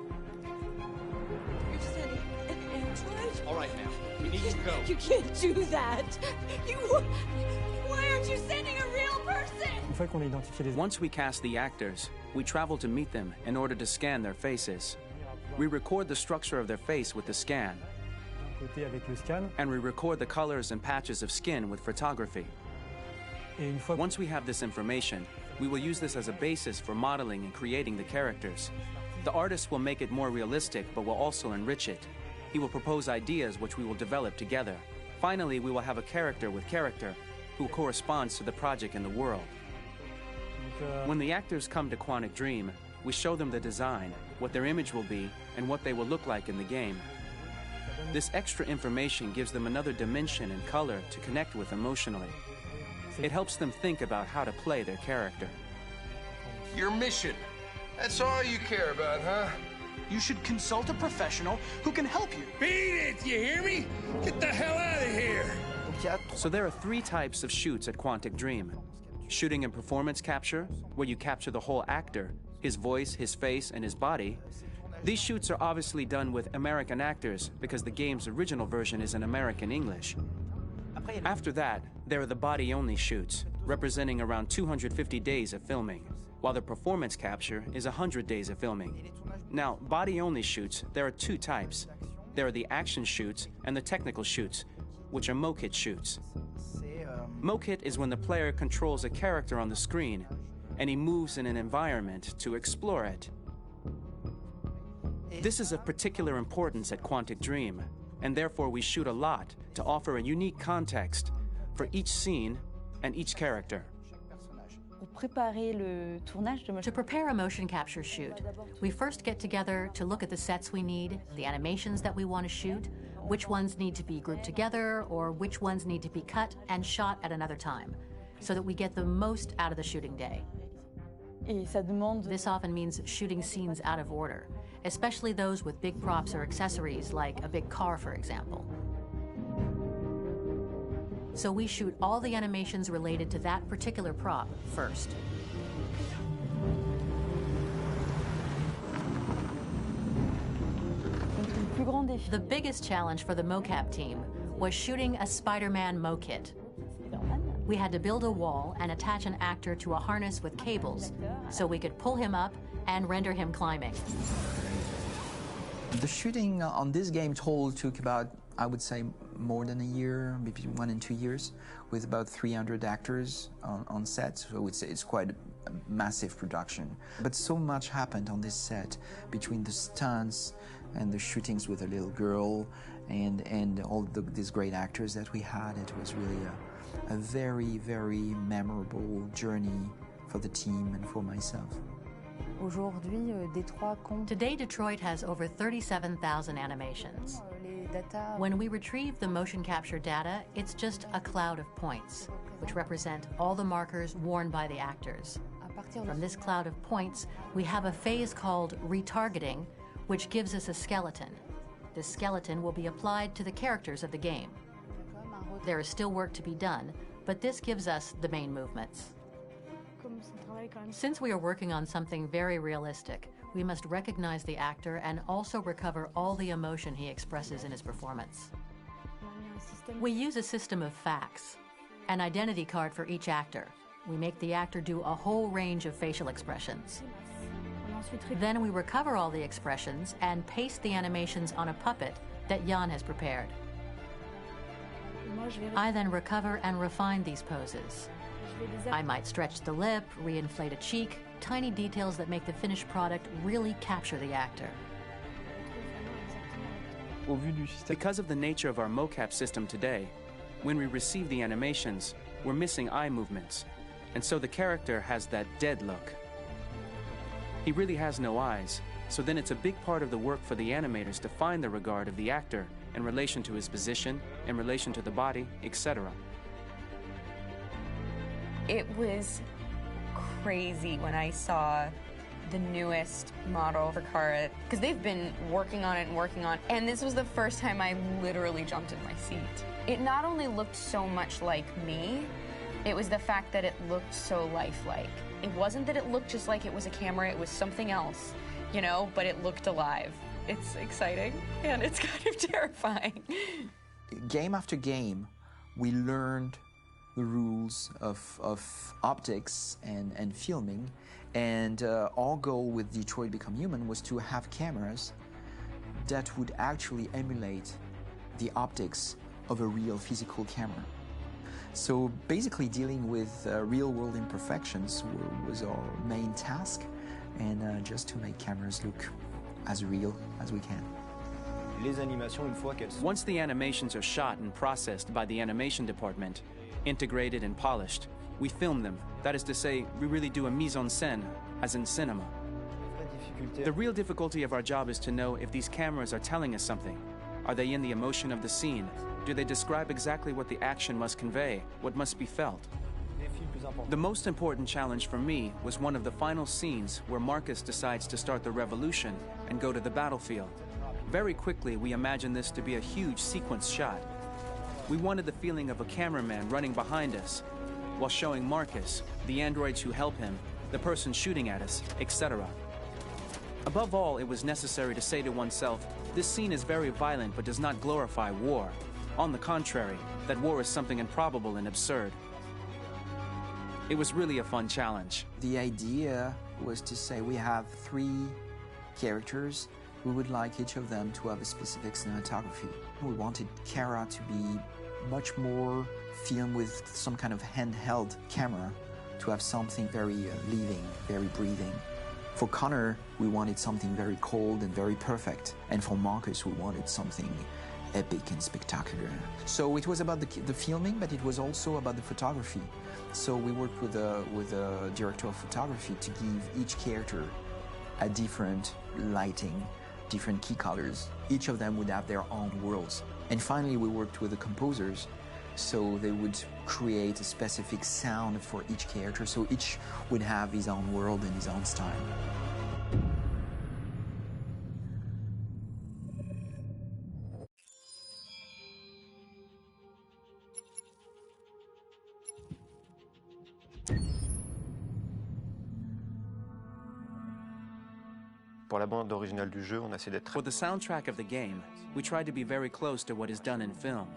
You're sending an android? All right, ma'am. We need you to go. You can't do that. Why aren't you sending a real person? Once we cast the actors, we travel to meet them in order to scan their faces. We record the structure of their face with the scan. And we record the colors and patches of skin with photography. Once we have this information, we will use this as a basis for modeling and creating the characters. The artist will make it more realistic, but will also enrich it. He will propose ideas which we will develop together. Finally, we will have a character with character who corresponds to the project and the world. When the actors come to Quantic Dream, we show them the design, what their image will be, and what they will look like in the game. This extra information gives them another dimension and color to connect with emotionally. It helps them think about how to play their character. Your mission. That's all you care about, huh? You should consult a professional who can help you. Beat it, you hear me? Get the hell out of here! So there are 3 types of shoots at Quantic Dream. Shooting and performance capture, where you capture the whole actor, his voice, his face, and his body. These shoots are obviously done with American actors because the game's original version is in American English. After that, there are the body-only shoots, representing around 250 days of filming, while the performance capture is 100 days of filming. Now, body-only shoots, there are 2 types. There are the action shoots and the technical shoots, which are mokit shoots. Mokit is when the player controls a character on the screen, and he moves in an environment to explore it. This is of particular importance at Quantic Dream, and therefore we shoot a lot to offer a unique context for each scene and each character. To prepare a motion capture shoot, we first get together to look at the sets we need, the animations that we want to shoot, which ones need to be grouped together, or which ones need to be cut and shot at another time, so that we get the most out of the shooting day. This often means shooting scenes out of order, especially those with big props or accessories, like a big car, for example. So we shoot all the animations related to that particular prop first. The biggest challenge for the mocap team was shooting a Spider-Man mokit. We had to build a wall and attach an actor to a harness with cables so we could pull him up and render him climbing. The shooting on this game total took about, I would say, more than a year, maybe 1 and 2 years, with about 300 actors on set. So I would say it's quite a massive production. But so much happened on this set between the stunts and the shootings with a little girl and all these great actors that we had. It was really a very, very memorable journey for the team and for myself. Today, Detroit has over 37,000 animations. When we retrieve the motion capture data, it's just a cloud of points, which represent all the markers worn by the actors. From this cloud of points, we have a phase called retargeting, which gives us a skeleton. This skeleton will be applied to the characters of the game. There is still work to be done, but this gives us the main movements. Since we are working on something very realistic, we must recognize the actor and also recover all the emotion he expresses in his performance. We use a system of facts, an identity card for each actor. We make the actor do a whole range of facial expressions. Then we recover all the expressions and paste the animations on a puppet that Jan has prepared. I then recover and refine these poses. I might stretch the lip, reinflate a cheek, tiny details that make the finished product really capture the actor. Because of the nature of our mocap system today, when we receive the animations, we're missing eye movements, and so the character has that dead look. He really has no eyes, so then it's a big part of the work for the animators to find the regard of the actor in relation to his position, in relation to the body, etc. It was crazy when I saw the newest model for Kara, because they've been working on it and working on it, and this was the first time I literally jumped in my seat. It not only looked so much like me, it was the fact that it looked so lifelike. It wasn't that it looked just like it was a camera, it was something else, you know, but it looked alive. It's exciting, and it's kind of terrifying. Game after game, we learned the rules of optics and filming, and our goal with Detroit Become Human was to have cameras that would actually emulate the optics of a real physical camera. So basically dealing with real-world imperfections was our main task, and just to make cameras look as real as we can. Once the animations are shot and processed by the animation department, integrated and polished, we film them. That is to say, we really do a mise en scène, as in cinema. The real difficulty of our job is to know if these cameras are telling us something. Are they in the emotion of the scene? Do they describe exactly what the action must convey, what must be felt? The most important challenge for me was one of the final scenes where Marcus decides to start the revolution and go to the battlefield. Very quickly, we imagined this to be a huge sequence shot. We wanted the feeling of a cameraman running behind us while showing Marcus, the androids who help him, the person shooting at us, etc. Above all, it was necessary to say to oneself, this scene is very violent but does not glorify war. On the contrary, that war is something improbable and absurd. It was really a fun challenge. The idea was to say we have 3 characters. We would like each of them to have a specific cinematography. We wanted Kara to be much more filmed with some kind of handheld camera, to have something very living, very breathing. For Connor, we wanted something very cold and very perfect. And for Marcus, we wanted something epic and spectacular. So it was about the filming, but it was also about the photography. So we worked with a director of photography to give each character a different lighting, different key colors. Each of them would have their own worlds. And finally, we worked with the composers, so they would create a specific sound for each character, so each would have his own world and his own style. For the soundtrack of the game, we tried to be very close to what is done in film.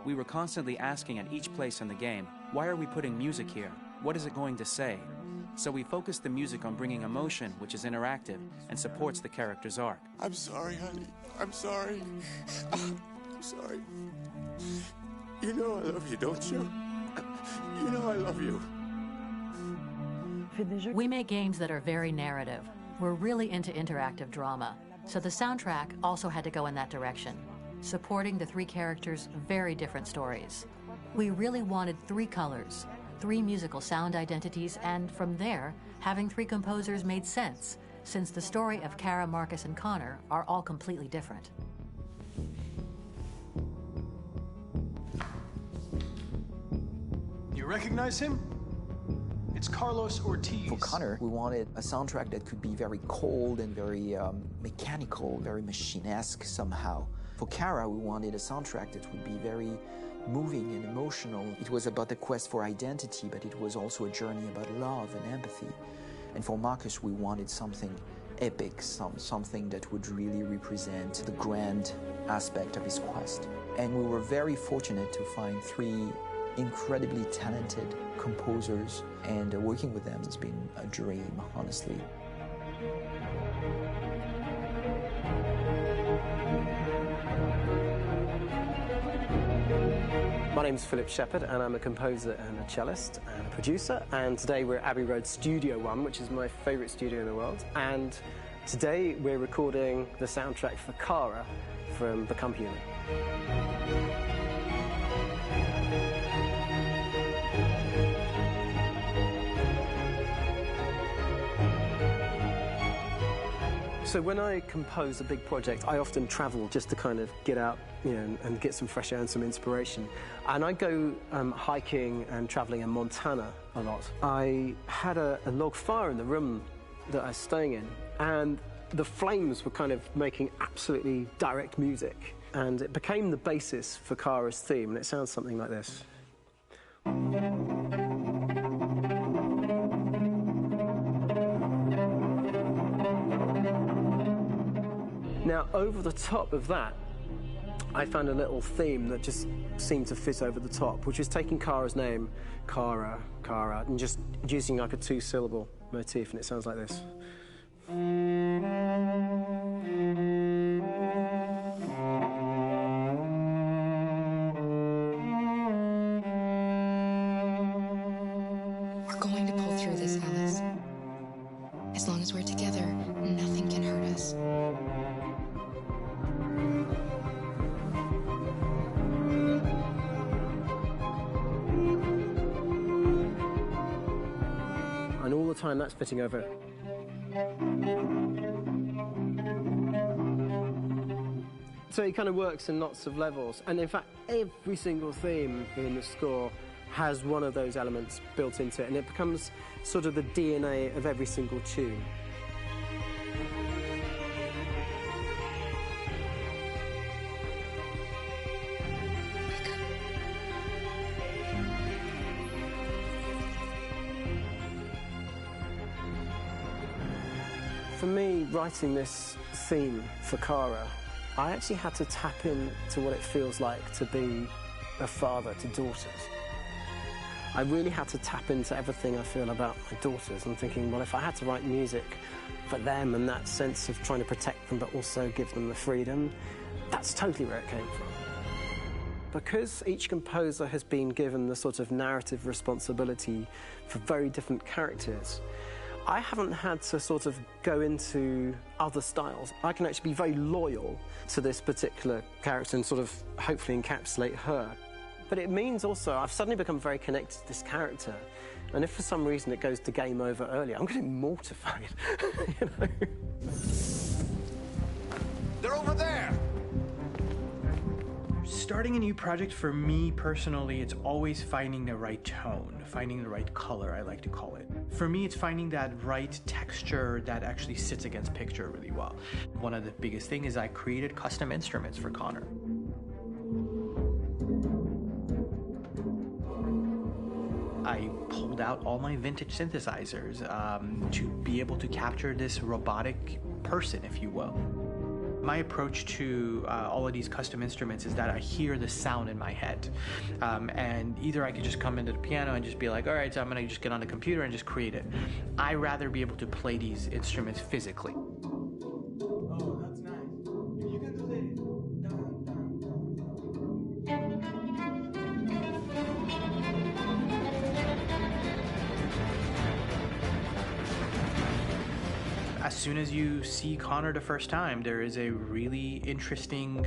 We were constantly asking at each place in the game, why are we putting music here? What is it going to say? So we focused the music on bringing emotion, which is interactive and supports the character's arc. I'm sorry, honey. I'm sorry. I'm sorry. You know I love you, don't you? You know I love you. We make games that are very narrative. We're really into interactive drama, so the soundtrack also had to go in that direction, supporting the 3 characters' very different stories. We really wanted 3 colors, 3 musical sound identities, and from there, having 3 composers made sense, since the story of Kara, Marcus, and Connor are all completely different. You recognize him? It's Carlos Ortiz. For Connor, we wanted a soundtrack that could be very cold and very mechanical, very machine-esque somehow. For Kara, we wanted a soundtrack that would be very moving and emotional. It was about the quest for identity, but it was also a journey about love and empathy. And for Marcus, we wanted something epic, something that would really represent the grand aspect of his quest. And we were very fortunate to find 3 incredibly talented composers, and working with them has been a dream, honestly. My name is Philip Shepherd, and I'm a composer and a cellist and a producer, and today we're at Abbey Road Studio One, which is my favourite studio in the world, and today we're recording the soundtrack for Kara from Become Human. So when I compose a big project, I often travel just to kind of get out, you know, and get some fresh air and some inspiration. And I go hiking and traveling in Montana a lot. I had a log fire in the room that I was staying in, and the flames were kind of making absolutely direct music. And it became the basis for Kara's theme, and it sounds something like this. Now, over the top of that, I found a little theme that just seemed to fit over the top, which is taking Kara's name, Kara, and just using like a two-syllable motif, and it sounds like this. We're going to pull through this, Alice. As long as we're together, nothing can hurt us. And all the time that's fitting over. So it kind of works in lots of levels. And in fact, every single theme in the score has one of those elements built into it, and it becomes sort of the DNA of every single tune. For me, writing this theme for Kara, I actually had to tap into what it feels like to be a father to daughters. I really had to tap into everything I feel about my daughters. I'm thinking, well, if I had to write music for them and that sense of trying to protect them but also give them the freedom, that's totally where it came from. Because each composer has been given the sort of narrative responsibility for very different characters, I haven't had to sort of go into other styles. I can actually be very loyal to this particular character and sort of hopefully encapsulate her. But it means also I've suddenly become very connected to this character. And if for some reason it goes to game over early, I'm getting mortified, you know? They're over there! Starting a new project, for me personally, it's always finding the right tone, finding the right color, I like to call it. For me, it's finding that right texture that actually sits against picture really well. One of the biggest things is I created custom instruments for Connor. I pulled out all my vintage synthesizers to be able to capture this robotic person, if you will. My approach to all of these custom instruments is that I hear the sound in my head. And either I could just come into the piano and just be like, all right, so I'm gonna just get on the computer and just create it. I rather be able to play these instruments physically. Oh, that's nice. You can do the As soon as you see Connor the first time, there is a really interesting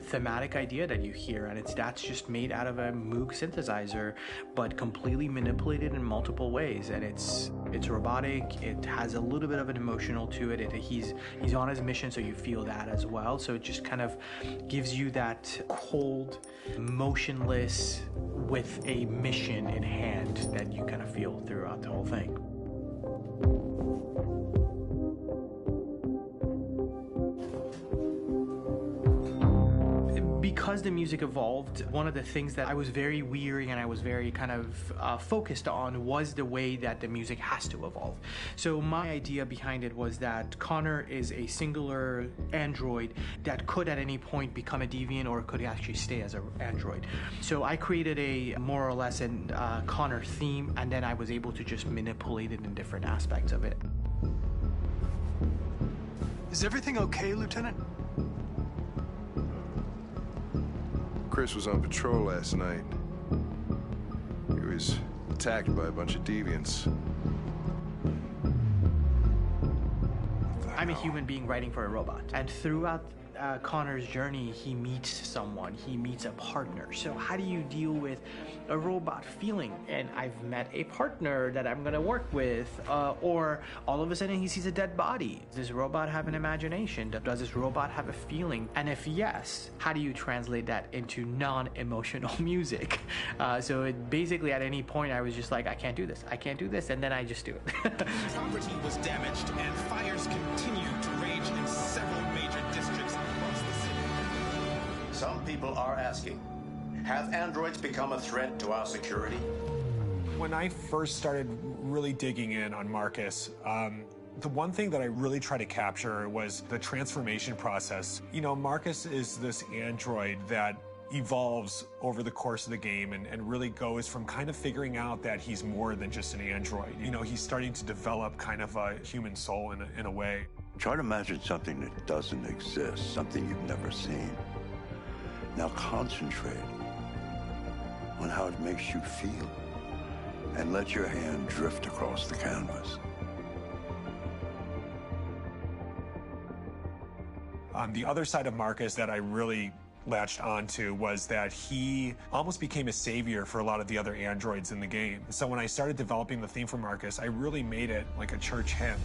thematic idea that you hear, and that's just made out of a Moog synthesizer, but completely manipulated in multiple ways. And it's robotic. It has a little bit of an emotional to it. He's on his mission, so you feel that as well. So it just kind of gives you that cold, motionless, with a mission in hand that you kind of feel throughout the whole thing. Because the music evolved, one of the things that I was very weary and I was very kind of focused on was the way that the music has to evolve. So my idea behind it was that Connor is a singular android that could at any point become a deviant or could actually stay as an android. So I created a more or less an Connor theme, and then I was able to just manipulate it in different aspects of it. Is everything okay, Lieutenant? Chris was on patrol last night. He was attacked by a bunch of deviants. I'm a human being writing for a robot. And throughout Connor's journey, he meets someone, he meets a partner. So how do you deal with a robot feeling? And I've met a partner that I'm gonna work with, or all of a sudden he sees a dead body. Does this robot have an imagination? Does this robot have a feeling? And if yes, how do you translate that into non-emotional music? So it basically at any point I was just like, I can't do this, and then I just do it. Property was damaged and fires continue to rage in several major districts across the city. Some people are asking, have androids become a threat to our security? When I first started really digging in on Marcus, the one thing that I really tried to capture was the transformation process. You know, Marcus is this android that evolves over the course of the game and really goes from kind of figuring out that he's more than just an android. You know, he's starting to develop kind of a human soul in a way. Try to imagine something that doesn't exist, something you've never seen. Now concentrate on how it makes you feel and let your hand drift across the canvas. The other side of Marcus that I really latched onto was that he almost became a savior for a lot of the other androids in the game. So when I started developing the theme for Marcus, I really made it like a church hymn.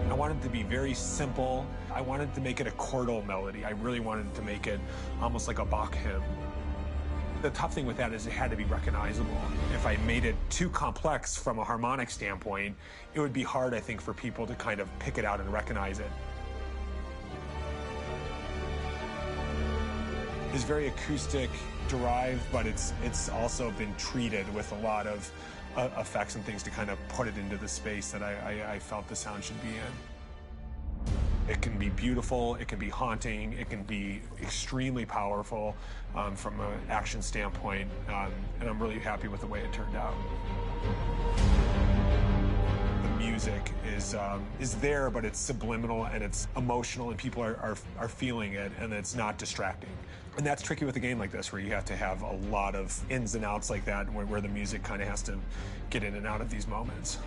I wanted it to be very simple. I wanted to make it a chordal melody. I really wanted to make it almost like a Bach hymn. The tough thing with that is it had to be recognizable. If I made it too complex from a harmonic standpoint, it would be hard, I think, for people to kind of pick it out and recognize it. It's very acoustic derived, but it's also been treated with a lot of effects and things to kind of put it into the space that I felt the sound should be in. It can be beautiful, it can be haunting, it can be extremely powerful from an action standpoint, and I'm really happy with the way it turned out. The music is there, but it's subliminal and it's emotional, and people are feeling it, and it's not distracting. And that's tricky with a game like this, where you have to have a lot of ins and outs like that, where the music kind of has to get in and out of these moments.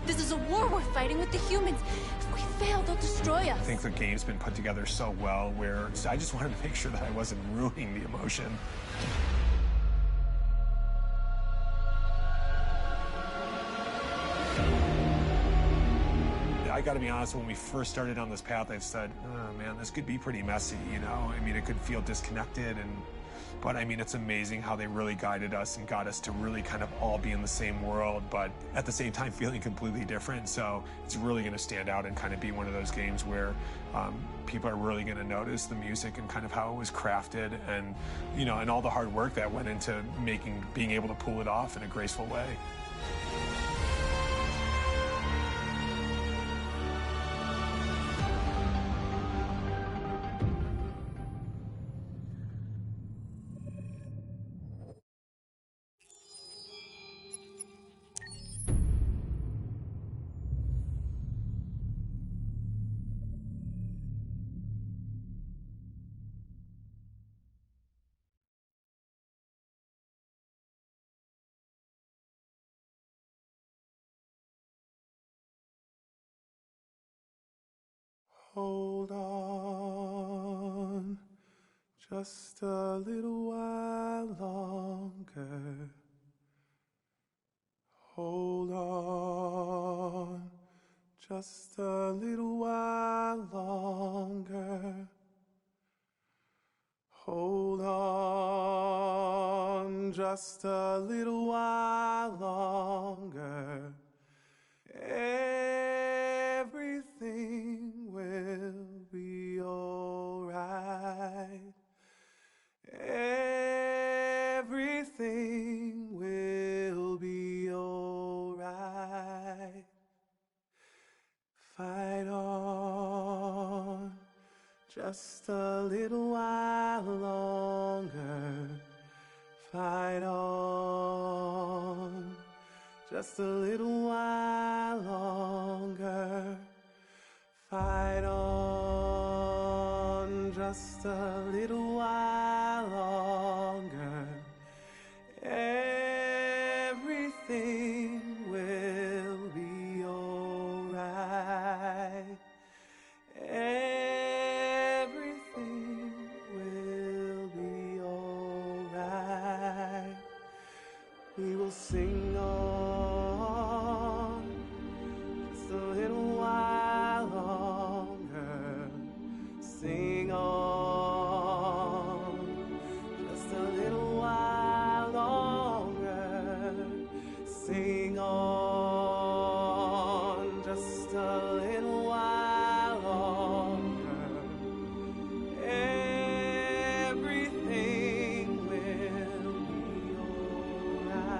This is a war we're fighting with the humans. If we fail, they'll destroy us. I think the game's been put together so well where I just wanted to make sure that I wasn't ruining the emotion. I gotta be honest, when we first started on this path, I've said, oh man, this could be pretty messy, you know? I mean, it could feel disconnected, but I mean, it's amazing how they really guided us and got us to really kind of all be in the same world, but at the same time feeling completely different. So it's really gonna stand out and kind of be one of those games where people are really gonna notice the music and kind of how it was crafted, and, you know, and all the hard work that went into being able to pull it off in a graceful way. Hold on, just a little while longer. Hold on, just a little while longer. Hold on, just a little while longer. Everything will be alright. Everything will be alright. Fight on, just a little while longer. Fight on, just a little while longer. Fight on, just a little while longer. Everything will sing on just a little while longer. Sing on just a little while longer. Everything will be alright.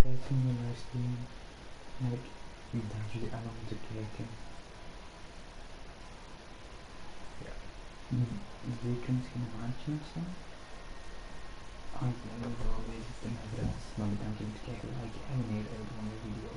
Kijken naar luisteren naar dat jullie allemaal moeten kijken. Ja. Zeker misschien een maandje of zo. Ik ben overal bezig met mijn adres. Maar bedankt om te kijken, like en abonneren op de video.